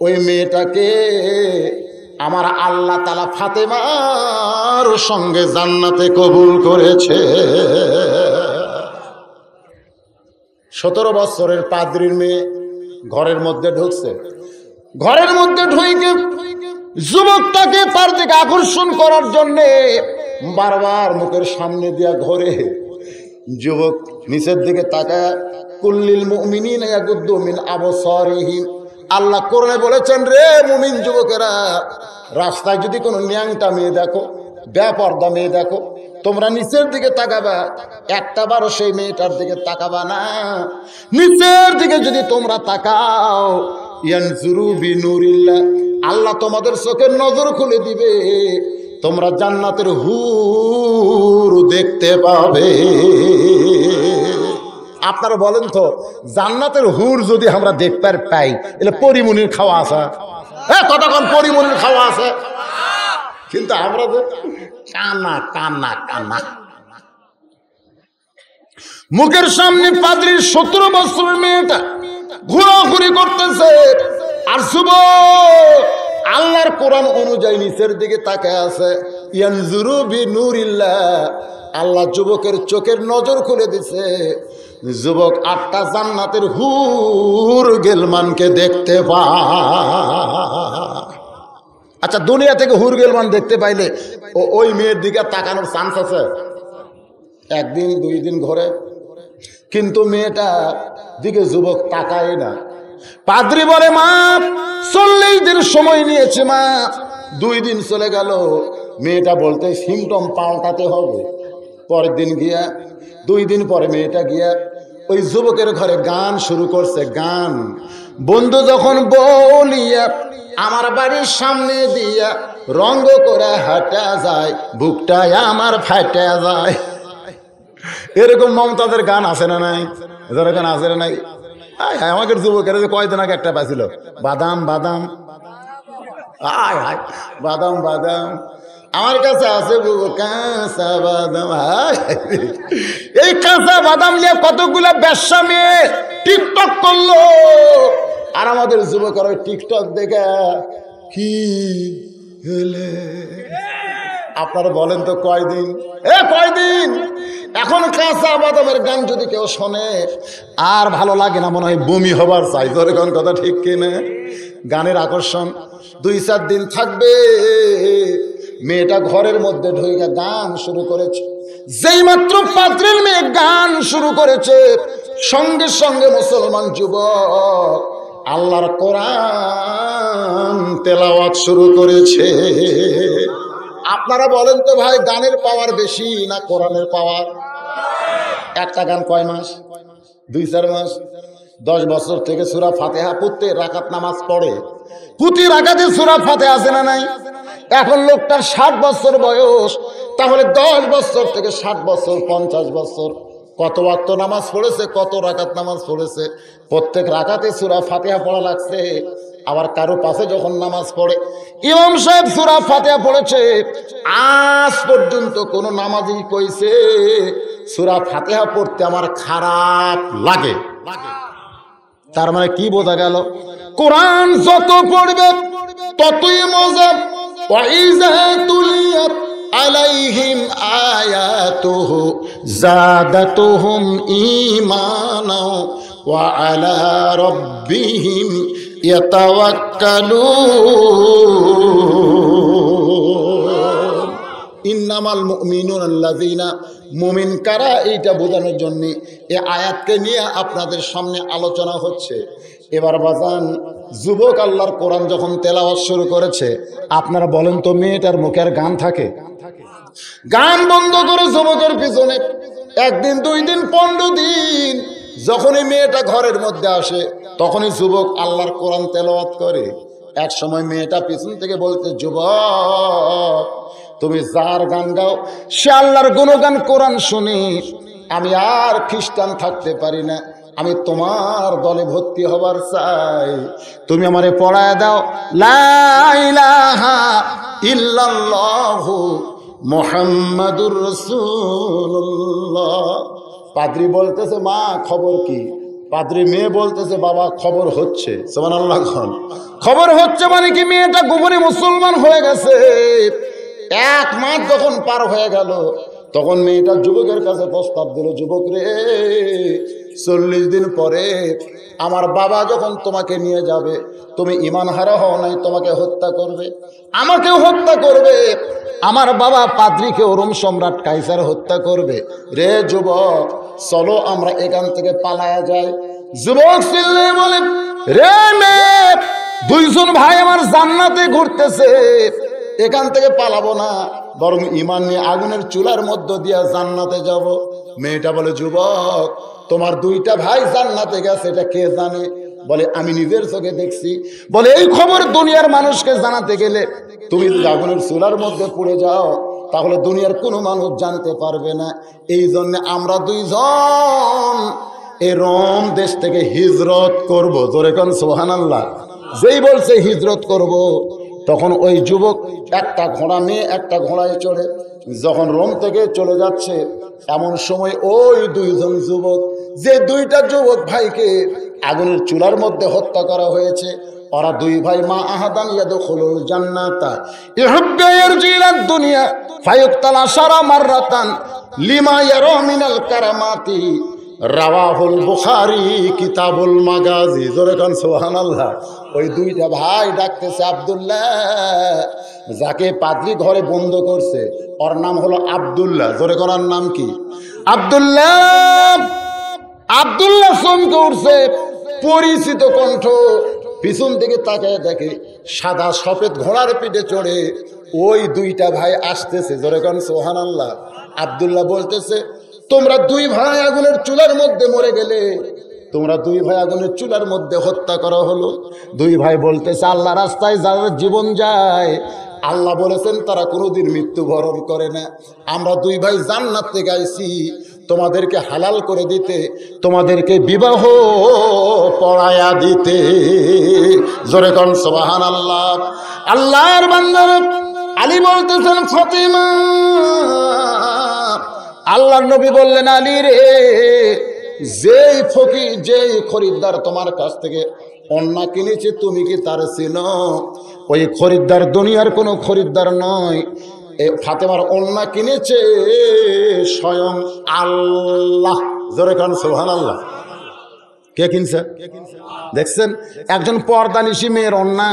ওই মেয়েটাকে আমার আল্লাহ তাআলা ফাতেমার সঙ্গে জান্নাতে কবুল করেছে। 17 বছরের পাদ্রীর মেয়ে ঘরের মধ্যে ঢুকছে। ঘরের মধ্যে ঢুকে যুবকটাকে তার দিকে আকর্ষণ করার জন্য বারবার মুখের সামনে দিয়া ঘরে। যুবক নিচের দিকে তাকায়, কুল্লিল মুমিনিনা ইয়াগুদ্দু মিন আবসারিহিম। আল্লাহ কোরআনে বলেছেন, রে মুমিন যুবকেরা, রাস্তায় যদি কোনো ন্যাংটা মেয়ে দেখো, বেপরদা মেয়ে দেখো, তোমরা নিচের দিকে তাকাবা, একটা বারো সেই মেয়েটার দিকে তাকাবা না। নিচের দিকে যদি তোমরা তাকাও, ইয়ানজুরু বিনুরিল্লাহ, আল্লাহ তোমাদের চোখের নজর খুলে দিবে, তোমরা জান্নাতের হুর দেখতে পাবে। আপনারা বলেন তো, জান্নাতের হুর যদি আমরা দেখতে পাই, এলে পরিমনির খাওয়া আছে? কতক্ষণ পরিমনির খাওয়া আছে, কিন্তু আমরা তো কানা কানা কানা। মুখের সামনে পাদ্রীর 17 বছরের মেয়েটা ঘোরাঘুরি করতেছে, আর যুবক আল্লাহর কোরআন অনুযায়ী নিচের দিকে তাকায় আছে। ইয়ানজুরু বিনুরিল্লাহ, আল্লাহ যুবকের চোখের নজর খুলে দিছে। যুবক 8টা জান্নাতের হুর গেলমানকে দেখতে পায়। আচ্ছা, দুনিয়া থেকে হুর গেলমান দেখতে পাইলে ওই মেয়ের দিকে তাকানোর চান্স আছে? একদিন 2 দিন ঘরে, কিন্তু মেয়েটা দিকে যুবক তাকায় না। পাদ্রী বলে, মা 40 দিন সময় নিয়েছে মা, 2 দিন চলে গেল। মেয়েটা বলতে সিমটম পাল্টাতে হবে। পরের দিন গিয়া, 2 দিন পরে মেয়েটা গিয়া ওই যুবকের ঘরে গান শুরু করছে। গান, বন্ধু যখন বলিয়া আমার বাড়ির সামনে দিয়া রঙ্গ করে হাঁটা যায়, বুকটায় আমার ফাটা যায়। এরকম মমতাদের গান আছে না নাই? এদের গান আছে না নাই? আমাকে যুবকের কয়দিন আগে একটা পাইছিল, বাদাম বাদাম, আয় হায় বাদাম বাদাম, আমার কাছে আছে কাঁচা বাদাম। এই কাঁচা বাদাম নিয়ে কতগুলা ব্যবসা মেয়ে টিকটক করলো, আর আমাদের যুবকের ওই টিকটক দেখে কি হলে। আপনারা বলেন তো কয়দিন? কয়দিন? এখন কাঁচা বাদামের গান যদি কেউ শোনে আর ভালো লাগে না, মনে হয় বমি হবার চাই। ধরে কোন কথা ঠিক কিনা? গানের আকর্ষণ 2-4 দিন থাকবে, মেয়েটা ঘরের মধ্যে ঢুকে গান শুরু করেছে। যেই মাত্র পাত্রের মেয়ে গান শুরু করেছে, সঙ্গে সঙ্গে মুসলমান যুবক আল্লাহর কোরআন তেলাওয়াত শুরু করেছে। আপনারা বলেন তো ভাই, গানের পাওয়ার বেশি না কোরআনের পাওয়ার? একটা গান কয় মাস? 2-4 মাস। 10 বছর থেকে সূরা ফাতিহা পড়তে রাকাত নামাজ পড়ে, প্রতি রাকাতে সূরা ফাতিহা আছে না নাই? এখন লোকটার 60 বছর বয়স, তাহলে 10 বছর থেকে 60 বছর 50 বছর কত ওয়াক্ত নামাজ পড়েছে, কত রাকাত নামাজ পড়েছে? প্রত্যেক রাকাতে সূরা ফাতিহা পড়া লাগছে। আবার কারো পাশে যখন নামাজ পড়ে, ইমাম সাহেব সূরা ফাতিহা পড়েছে, আজ পর্যন্ত কোন নামাজি কইছে সূরা ফাতিহা পড়তে আমার খারাপ লাগে? তার মানে কি বোঝা গেল? কোরআন যত পড়বে ততই মজা। ওয়াইযা তুলিয়াত আলাইহিম আয়াতুহু যাদাতুহুম ঈমানা ওয়া আলা রাব্বিহিম ইয়াতাওয়াক্কালুন। ইন্নামাল মুমিনুনা আল্লাযীনা, মুমিন কারা, এইটা বোঝানোর জন্য এই আয়াতকে নিয়ে আপনাদের সামনে আলোচনা হচ্ছে। এবার বাজান, যুবক আল্লাহর কোরআন যখন তেলাওয়াত শুরু করেছে, আপনারা বলেন তো মেয়েটার মুখে আর গান থাকে? গান বন্ধ করে যুবকের পিছনে 1 দিন 2 দিন 15 দিন যখনই মেয়েটা ঘরের মধ্যে আসে, তখনই যুবক আল্লাহর কোরআন তেলাওয়াত করে। এক সময় মেয়েটা পিছন থেকে বলতে, যুবক তুমি যার গান গাও সে আল্লাহর গুণগান কোরআন শুনি আমি আর খ্রিস্টান থাকতে পারি না, আমি তোমার দলে ভর্তি হবার চাই, তুমি আমারে পড়ায় দাও লা ইলাহা ইল্লাল্লাহু মুহাম্মাদুর রাসূলুল্লাহ। পাদ্রী বলতেছে, মা খবর কি? পাদ্রী মেয়ে বলতেছে, বাবা খবর হচ্ছে। সুবহানাল্লাহ। খবর হচ্ছে মানে কি? মেয়েটা গোপনে মুসলমান হয়ে গেছে। 1 মাস যখন পার হয়ে গেল, তখন মেয়েটা যুবকের কাছে প্রস্তাব দিল, যুবক রে, 40 দিন পরে আমার বাবা যখন তোমাকে নিয়ে যাবে, তুমি ঈমান হারা হও নাই, তোমাকে হত্যা করবে, আমাকেও হত্যা করবে, আমার বাবা পাদ্রীকে রোম সম্রাট কাইসার হত্যা করবে। রে যুবক, চলো আমরা এখান থেকে পালায়া যাই। যুবক চিল্লায়ে বলে, রে মেয়ে, 2 জন ভাই আমার জান্নাতে ঘুরতেছে, এখান থেকে পালাবো না, বরং ঈমান নিয়ে আগুনের চুলার মধ্য দিয়ে জান্নাতে যাব। মেয়েটা বলে, যুবক তোমার 2টা ভাই জান্নাতে গেছে, এটা কে জানে? বলে, আমি নিজের চোখে দেখছি। বলে, এই খবর দুনিয়ার মানুষকে জানাতে গেলে তুমি যদি আগুনের চুলার মধ্যে পড়ে যাও, তাহলে দুনিয়ার কোনো মানুষ জানতে পারবে না। এই জন্য আমরা 2 জন এই রোম দেশ থেকে হিজরত করব। জোরে কোন সুবহানাল্লাহ। যেই বলছে হিজরত করব, তখন ওই যুবক একটা ঘোড়া নিয়ে একটা ঘোড়ায় চড়ে যখন রোম থেকে চলে যাচ্ছে, এমন সময় ওই 2 জন যুবক, যে 2টা যুবক ভাইকে আগুনের চুলার মধ্যে হত্যা করা হয়েছে, ওরা 2 ভাই মা আহাদান ইয়াদখুলুল জান্নাতা ইহুব্বু ইয়ারজিলাদ দুনিয়া ফায়ুক্তালা শারা মাররাতান লিমা ইয়ারা মিনাল কারামাতি রাওয়াহুল বুখারী কিতাবুল মাগাজি। জোরে কান সুবহানাল্লাহ। ওই 2টা ভাই ডাকতেছে আব্দুল্লাহ, যাকে পাদ্রী ঘরে বন্ধ করছে ওর নাম হলো আব্দুল্লাহ। জোরে করার নাম কি? আব্দুল্লাহ। আব্দুল্লাহ চমকে উঠছে, পরিচিত কণ্ঠ। পিছন থেকে তাকায় দেখে সাদা সফেদ ঘোড়ার পিঠে চড়ে ওই 2টা ভাই আসতেছে। জোরে কান সুবহানাল্লাহ। আব্দুল্লাহ বলতেছে, তোমরা 2 ভাই আগুনের চুলার মধ্যে মরে গেলে, তোমরা 2 ভাই আগুনের চুলার মধ্যে হত্যা করা হলো। 2 ভাই বলতেছে, আল্লাহ রাস্তায় যারা জীবন যায়, আল্লাহ বলেছেন তারা কোনোদিন মৃত্যুবরণ করে না। আমরা 2 ভাই জান্নাত থেকে আইছি তোমাদেরকে হালাল করে দিতে, তোমাদেরকে বিবাহ পড়ায়া দিতে। জোরে কোন সুবহানাল্লাহ। আল্লাহর বান্দা আলী বলতেছেন, ফাতিমা, আল্লাহর নবী বললেন, আলী রে, যেই ফকির, যেই খরিদ্দার তোমার কাছ থেকে অন্য কিনেছে, তুমি কি তার চিনো? ওই খরিদ্দার দুনিয়ার কোনো খরিদ্দার নয়। এই ফাতেমার অন্য কিনেছে স্বয়ং আল্লাহ। জোরে কান সুবহানাল্লাহ। কে কিনছে? দেখছেন, একজন পর্দানিশী মেয়ের অন্যা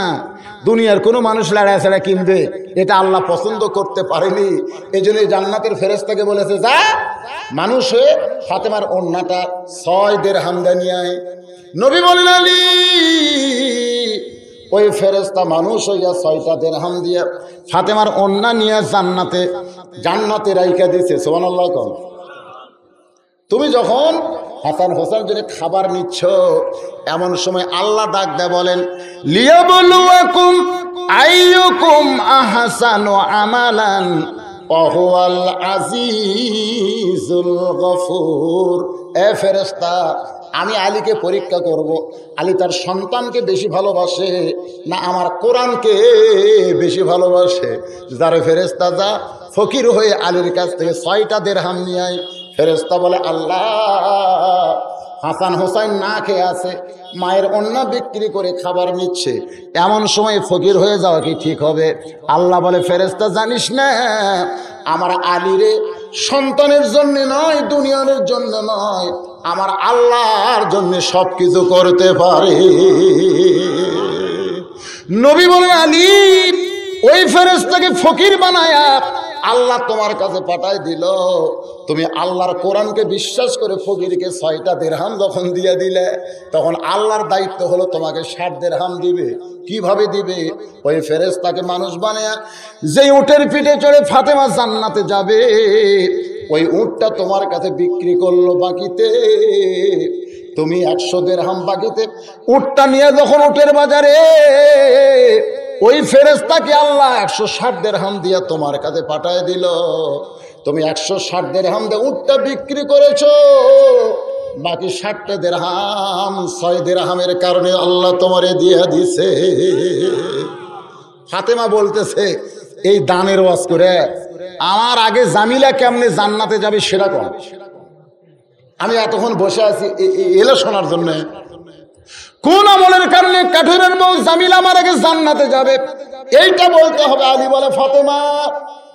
দুনিয়ার কোনো মানুষ লাড়াছাড়া কিনবে, এটা আল্লাহ পছন্দ করতে পারেনি। এই জন্য জান্নাতের ফেরেশতাকে বলেছে, যা মানুষ হয়ে ফাতেমার অন্যাটা 6 দিরহাম নিয়ে আয়। নবী বলেন, আলী ওই ফেরেশতা মানুষ হইয়া 6টা দিরহাম দিয়ে ফাতেমার অন্যা নিয়ে জান্নাতে রাইখা দিছে। সুবহানাল্লাহ। কম তুমি যখন হাসান হোসেন জন্য খাবার নিচ্ছ, এমন সময় আল্লাহ ডাক দেয়, বলেন লিয়াবলুয়াকুম আইয়ুকুম আহসানু আমালান ওয়া হুয়াল আজিজুল গফুর। এ ফেরেশতা, আমি আলীকে পরীক্ষা করব, আলী তার সন্তানকে বেশি ভালোবাসে না আমার কোরআনকে বেশি ভালোবাসে। যারে ফেরেশতা, যা ফকির হয়ে আলীর কাছ থেকে 6টা দিরহাম নিয়ে আয়। ফেরেশতা বলে, আল্লাহ হাসান হোসেন না খেয়ে আছে, মায়ের অন্না বিক্রি করে খাবার নিচ্ছে, এমন সময় ফকির হয়ে যাওয়া কি ঠিক হবে? আল্লাহ বলে, ফেরেশতা জানিস না, আমার আলীরে সন্তানের জন্য নয়, দুনিয়ার জন্য নয়, আমার আল্লাহর জন্য সব কিছু করতে পারে। নবী বলেন, আলী ওই ফেরেশতাকে ফকির বানায়া আল্লাহ তোমার কাছে পাঠায় দিল। তুমি আল্লাহর কোরআনকে বিশ্বাস করে ফকিরকে 6টা দিরহাম যখন দিয়ে দিলে, তখন আল্লাহর দায়িত্ব হলো তোমাকে 60 দিরহাম দিবে। কিভাবে দিবে? ওই ফেরেশতাকে মানুষ বানায়া যেই উটের পিঠে চড়ে ফাতেমা জান্নাতে যাবে, ওই উটটা তোমার কাছে বিক্রি করলো বাকিতে। তুমি 100 দিরহাম বাকিতে উটটা নিয়ে যখন উটের বাজারে, ওই ফেরেশতাকে আল্লাহ 160 দিরহাম দিয়া তোমার কাছে পাঠায় দিল। তুমি 160 দিরহাম দিয়ে উটটা বিক্রি করেছো, বাকি 60টা দিরহাম 6 দিরহামের কারণে আল্লাহ তোমারে দিয়ে দিছে। ফাতেমা বলতেছে, এই দানের ওয়াজ করে আমার আগে জামিলা কেমনে জান্নাতে যাবে সেটা কোন? আমি এতক্ষণ বসে আছি এলো শোনার জন্য। কোন আমলের কারণে কাঠুরের বউ জামিলা আমার আগে জান্নাতে যাবে এইটা বলতে হবে। আলী বলে, ফাতেমা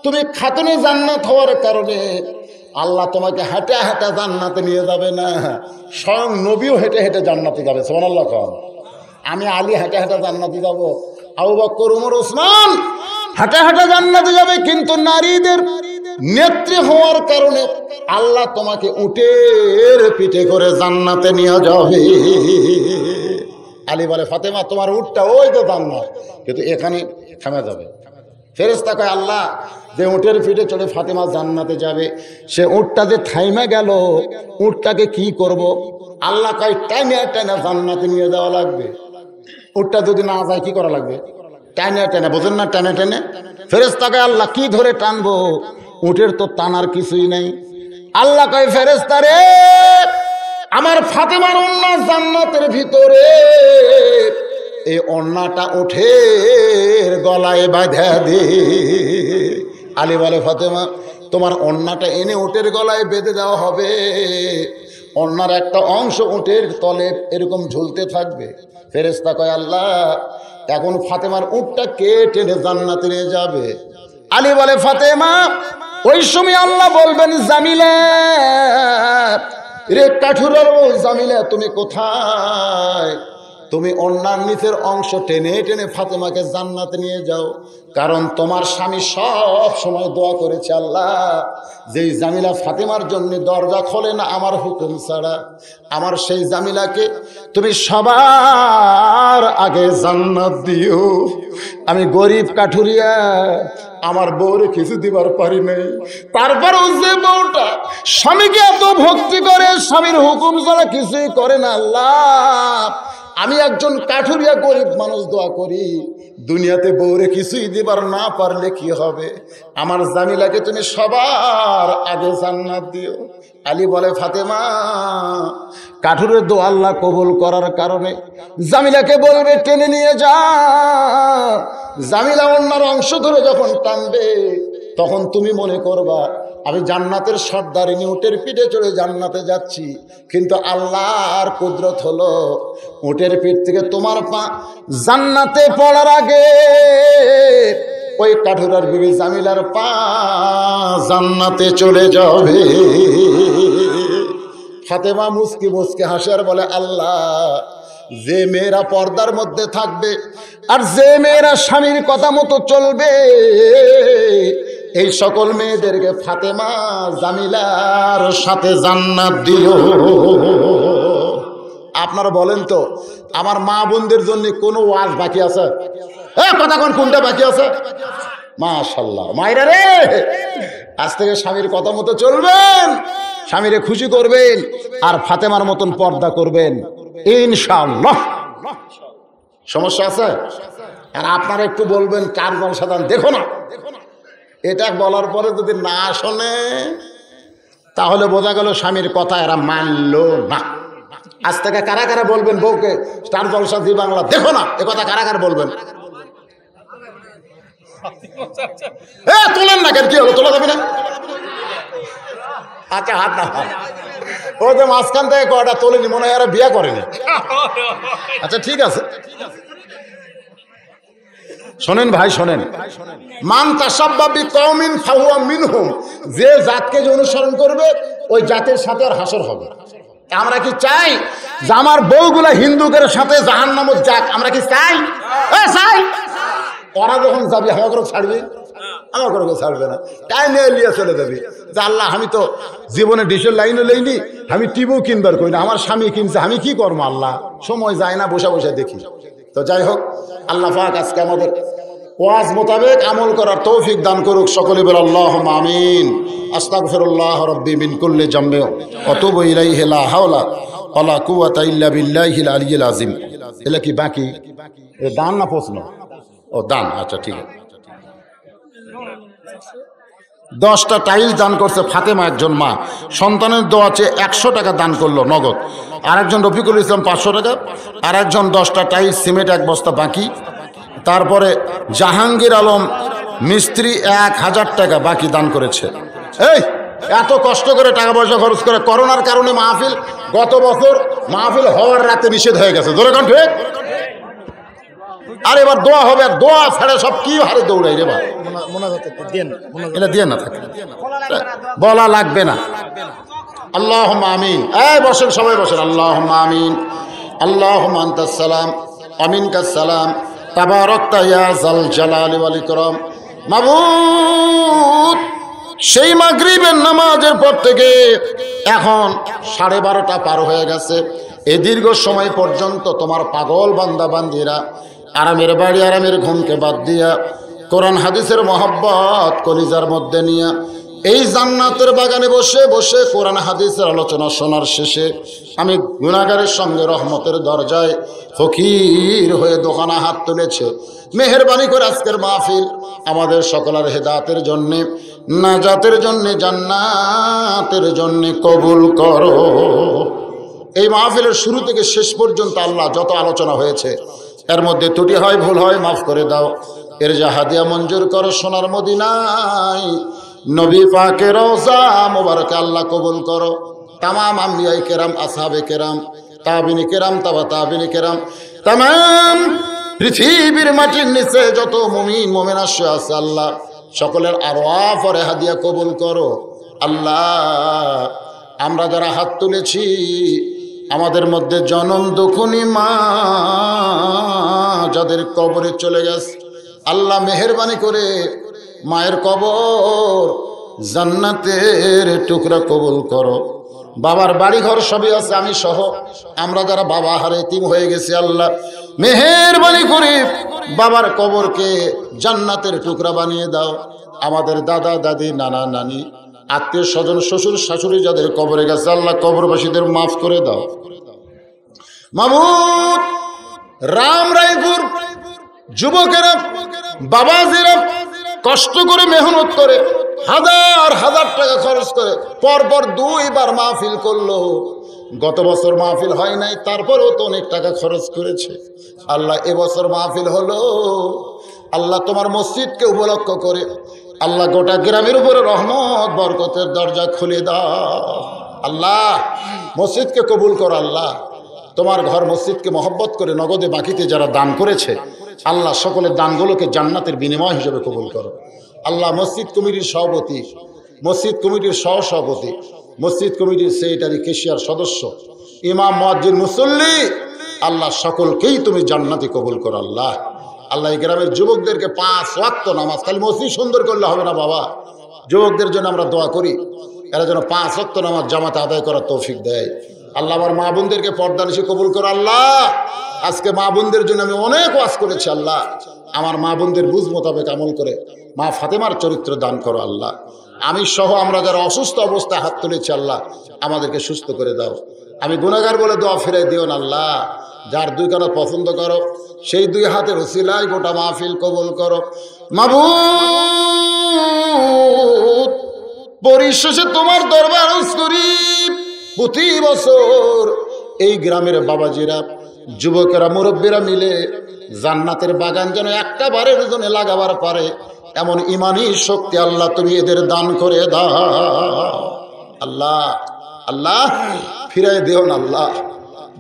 তুমি খাতুনে জান্নাত হওয়ার কারণে আল্লাহ তোমাকে হেঁটে হেঁটে জান্নাতে নিয়ে যাবে না, স্বয়ং নবীও হেঁটে হেঁটে জান্নাতে যাবে। সুবহানাল্লাহ। আমি আলী হেঁটে হেঁটে জান্নাতে যাব, আবু বকর, ওমর, ওসমান হেঁটে হেঁটে জান্নাতে যাবে, কিন্তু নারীদের নেত্রী হওয়ার কারণে আল্লাহ তোমাকে উটের পিঠে করে জান্নাতে নিয়ে যাবে। আলী বলে, ফাতেমা তোমার উটটা ওই তো জান্নাত, কিন্তু এখানে থেমে যাবে। ফেরেশতা কয়, আল্লাহ যে উটের পিঠে চড়ে ফাতেমা জান্নাতে যাবে, সে উটটা যে থাইমা গেল, উটটাকে কি করব? আল্লাহ কয়, টাইনে টাইনে জান্নাতে নিয়ে যাওয়া লাগবে। উটটা যদি না যায় কি করা লাগবে? টাইনে টাইনে, বোঝেন না? টানে টানে। ফেরেশতা কয়, আল্লাহ কি ধরে টানবো? উটের তো টানার কিছুই নেই। আল্লাহ কয়, ফেরেশতা রে, আমার ফাতেমার ওন্না জান্নাতের ভিতরে, এই ওন্নাটা উটের গলায় বাঁধা দে। আলী বলে, ফাতেমা তোমার ওন্নাটা এনে উটের গলায় বেঁধে দেওয়া হবে, ওন্নার একটা অংশ উটের তলে এরকম ঝুলতে থাকবে। ফেরেশতা কয়, আল্লাহ এখন ফাতেমার উটটা কে টেনে জান্নাতে নিয়ে যাবে? আলী বলে, ফাতেমা ওই সময় আল্লাহ বলবেন, জামিলা রে, কাঠুরার ও জামিলা তুমি কোথায়? তুমি অন্যান্য নিচের অংশ টেনে টেনে ফাতেমাকে জান্নাতে নিয়ে যাও, কারণ তোমার স্বামী সব সময় দোয়া করেছে, আল্লাহ যেই জামিলা ফাতেমার জন্য দরজা খোলে না আমার হুকুম ছাড়া, আমার সেই জামিলাকে তুমি সবার আগে জান্নাত দিও। আমি গরিব কাঠুরিয়া, আমার বউরে কিছু দিবার পারি নাই, তারপরেও যে বউটা স্বামীকে এত ভক্তি করে, স্বামীর হুকুম ছাড়া কিছুই করে না, আল্লাহ আমি একজন কাঠুরিয়া গরিব মানুষ দোয়া করি, দুনিয়াতে বউরে কিছুই দিবার না পারলে কি হবে? আমার জামিলাকে তুমি সবার আগে জান্নাত দিও। আলী বলে, ফাতেমা কাঠুরের দোয়া আল্লাহ কবুল করার কারণে জামিলাকে বলবে টেনে নিয়ে যা। জামিলা অন্যার অংশ ধরে যখন টানবে, তখন তুমি মনে করবা আমি জান্নাতের সর্দারিনী উটের পিঠে চড়ে জান্নাতে যাচ্ছি, কিন্তু আল্লাহর কুদরত হলো উটের পিঠ থেকে তোমার পা জান্নাতে পড়ার আগে ওই কাঠুরার বিবি জামিলার পা জান্নাতে চলে যাবে। ফাতেমা মুস্কি মুস্কি হাসে আর বলে, আল্লাহ, যে মেয়েরা পর্দার মধ্যে থাকবে আর যে মেয়েরা স্বামীর কথা মতো চলবে, এই সকল মেয়েদেরকে ফাতেমা জামিলার সাথে জান্নাত দিও। আপনারা বলেন তো, আমার মা বোনদের জন্য কোনো ওয়াজ বাকি আছে? কথা কোনটা বাকি আছে? মাশাআল্লাহ, মায়েরা রে, আজ থেকে স্বামীর কথা মতো চলবেন, স্বামীরে খুশি করবেন, আর ফাতেমার মতন পর্দা করবেন ইনশাআল্লাহ। সমস্যা আছে? আর আপনারা একটু বলবেন কার জলসাদান দেখো না, এটা বলার পরে যদি না শোনে তাহলে বোঝা গেল স্বামীর কথা এরা মানলো না। আজ থেকে কারা কারা বলবেন বউকে স্টার জলসা জি বাংলা দেখো না, এ কথা কারা কারা বলবেন? তোলেন না কেন, কি হলো, তোলা যাবে না? আচ্ছা, হাত না, ও যে মাঝখান থেকে কয়টা তোলেনি, মনে হয় এরা বিয়ে করেনি। আচ্ছা ঠিক আছে, শোনেন ভাই, শোনেন, মান তাসাব্বা বিকওমিন ফাহুয়া মিনহুম, যে জাতকে যে অনুসরণ করবে ওই জাতের সাথে আর হাসর হবে। আমরা কি চাই যে আমার বউগুলা হিন্দুদের সাথে জাহান্নামে যাক? আমরা কি চাই? চাই। ওরা যখন যাবে আমাকে ছাড়বে, আমাকে ছাড়বে না, তাই নিয়ে লিয়ে চলে যাবে যে আল্লাহ, আমি তো জীবনে ডিশের লাইনও লইনি, আমি টিভিও কিনবার করি না, আমার স্বামী কিনছে, আমি কি করবো? আল্লাহ, সময় যায় না, বসে বসে দেখি। তো যাই হোক, আল্লাহ পাক আজকে আমাদের ওয়াজ মোতাবেক আমল করার তৌফিক দান করুক। সকলে বলে আল্লাহুম্মা আমিন। আস্তাগফিরুল্লাহ রাব্বি মিন কুল্লি যামবি ওয়া তুবু ইলাইহি লা হাওলা ওয়ালা কুওয়াতা ইল্লা বিল্লাহিল আলিয়্যিল আযীম। এলা কি বাকি? এ দান না প্রশ্ন? ও দান, আচ্ছা ঠিক আছে। 10টা টাইলস দান করছে ফাতেমা, একজন মা। সন্তানের দোয়া চেয়ে 100 টাকা দান করলো নগদ। আরেকজন রফিকুল ইসলাম 500 টাকা, আরেকজন 10টা টাইলস সিমেন্ট 1 বস্তা বাকি। তারপরে জাহাঙ্গীর আলম মিস্ত্রি 1000 টাকা বাকি দান করেছে। এই এত কষ্ট করে টাকা পয়সা খরচ করে, করোনার কারণে মাহফিল গত বছর মাহফিল হওয়ার রাতে নিষেধ হয়ে গেছে, ধরে কোন ঠিক? আর এবার দোয়া হবে, দোয়া ছেড়ে সব কি হারে দৌড়াই রে ভাই, এটা দিয়ে না থাকে, বলা লাগবে না। আল্লাহুম্মা আমিন। এই বসেন, সবাই বসেন। আল্লাহুম্মা আমিন। আল্লাহুম্মা আনতাস সালাম ওয়া মিনকাস সালাম তাবারাকতা ইয়া যাল জালালি ওয়াল ইকরাম। মাবুদ, সেই মাগরিবের নামাজের পর থেকে এখন 12:30 পার হয়ে গেছে। এই দীর্ঘ সময় পর্যন্ত তোমার পাগল বান্দা বান্দিরা আরামের বাড়ি, আরামের ঘুমকে বাদ দিয়া কোরআন হাদিসের মহব্বত কলিজার মধ্যে নিয়ে এই জান্নাতের বাগানে বসে বসে কোরআন হাদিসের আলোচনা শোনার শেষে আমি গুনাহগারের সঙ্গে রহমতের দরজায় ফকির হয়ে দোকানা হাত তুলেছে। মেহেরবানি করে আজকের মাহফিল আমাদের সকলের হেদায়েতের জন্যে, নাজাতের জন্যে, জান্নাতের জন্যে কবুল করো। এই মাহফিলের শুরু থেকে শেষ পর্যন্ত আল্লাহ যত আলোচনা হয়েছে এর মধ্যে ত্রুটি হয়, ভুল হয়, মাফ করে দাও। এর যা হাদিয়া মঞ্জুর করো সোনার মদিনায় নবী পাকের রওজা মোবারকে আল্লাহ কবুল করো। তামাম আম্বিয়ায়ে কেরাম, আসহাবে কেরাম, তাবিনী কেরাম, তাবা তাবিনী কেরাম, তামাম পৃথিবীর মাটির নিচে যত মুমিন মুমিনা শুয়ে আছে আল্লাহ সকলের আরওয়াহ পরে হাদিয়া কবুল করো। আল্লাহ, আমরা যারা হাত তুলেছি আমাদের মধ্যে জনম দুঃখনী মা যাদের কবরে চলে গেছে, আল্লাহ মেহেরবানি করে মায়ের কবর জান্নাতের টুকরা কবুল করো। বাবার বাড়ি ঘর সবই আছে, আমি সহ আমরা যারা বাবা হারে এতিম হয়ে গেছি, আল্লাহ মেহেরবানি করে বাবার কবরকে জান্নাতের টুকরা বানিয়ে দাও। আমাদের দাদা দাদি, নানা নানি, আত্মীয় স্বজন, শ্বশুর শাশুড়ি যাদের কবরে গেছে আল্লাহ কবরবাসীদের মাফ করে দাও। মামুদ, রাম রায়পুর যুবকেরা, বাবাজিরা কষ্ট করে মেহনত করে হাজার হাজার টাকা খরচ করে পরপর 2 বার মাহফিল করলো। গত বছর মাহফিল হয় নাই, তারপরেও তো অনেক টাকা খরচ করেছে। আল্লাহ এবছর মাহফিল হলো, আল্লাহ তোমার মসজিদকে উপলক্ষ করে আল্লাহ গোটা গ্রামের উপরে রহমত বরকতের দরজা খুলে দাও। আল্লাহ মসজিদকে কবুল করো। আল্লাহ তোমার ঘর মসজিদকে মহব্বত করে নগদে বাকিতে যারা দান করেছে আল্লাহ সকলের দানগুলোকে জান্নাতের বিনিময় হিসেবে কবুল করো। আল্লাহ মসজিদ কমিটির সভাপতি, মসজিদ কমিটির সহসভাপতি, মসজিদ কমিটির সেক্রেটারি, কেশিয়ার সদস্য, ইমাম, মুয়াজ্জিন, মুসল্লি, আল্লাহ সকলকেই তুমি জান্নাতি কবুল করো আল্লাহ। আল্লাহ এই গ্রামের যুবকদেরকে 5 ওয়াক্ত নামাজ, খালি মসজিদ সুন্দর করলে হবে না বাবা, যুবকদের জন্য আমরা দোয়া করি, এরা যেন 5 ওয়াক্ত নামাজ জামাতে আদায় করার তৌফিক দেয়। আল্লাহ আমার মা বোনদেরকে পর্দানিশী কবুল করো আল্লাহ। আজকে মা বোনদের জন্য আমি অনেক ওয়াজ করেছি আল্লাহ, আমার মা বোনদের বুঝ মোতাবেক আমল করে মা ফাতেমার চরিত্র দান করো আল্লাহ। আমি সহ আমরা যারা অসুস্থ অবস্থায় হাত তুলেছি আল্লাহ আমাদেরকে সুস্থ করে দাও। আমি গুনাহগার বলে দোয়া ফিরাই দিও না আল্লাহ। যার 2 কানা পছন্দ করো সেই 2 হাতের উসিলায় গোটা মাহফিল কবুল করো মাবুদ। পরিশেষে তোমার দরবার করি প্রতি বছর এই গ্রামের বাবাজিরা, যুবকেরা, মুরব্বীরা মিলে জান্নাতের বাগান যেন একটা বারের জন্য লাগাবার পারে এমন ইমানি শক্তি আল্লাহ তুমি এদের দান করে দাও আল্লাহ। আল্লাহ ফিরাই দিও না আল্লাহ।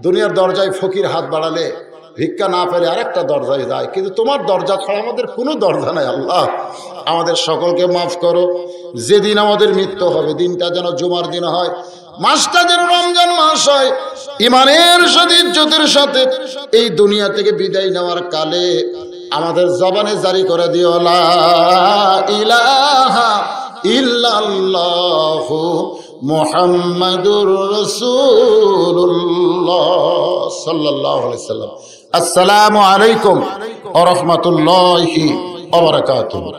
দুনিয়ার দরজায় ফকির হাত বাড়ালে ভিক্ষা না পেরে আরেকটা দরজায় যায়, কিন্তু তোমার দরজা ছাড়া আমাদের কোনো দরজা নাই আল্লাহ। আমাদের সকলকে মাফ করো। যেদিন আমাদের মৃত্যু হবে দিনটা যেন জুমার দিন হয়, মাসটা যেন রমজান মাস হয়, ইমানের সাথে ইজ্জতের সাথে এই দুনিয়া থেকে বিদায় নেওয়ার কালে আমাদের জবানে জারি করে দিও লা ইলাহা ইল্লাল্লাহু মুহাম্মাদুর রাসূলুল্লাহ সাল্লাল্লাহু আলাইহি সাল্লাম। আসসালামু আলাইকুম ওয়া রাহমাতুল্লাহি ওয়া বারাকাতুহু।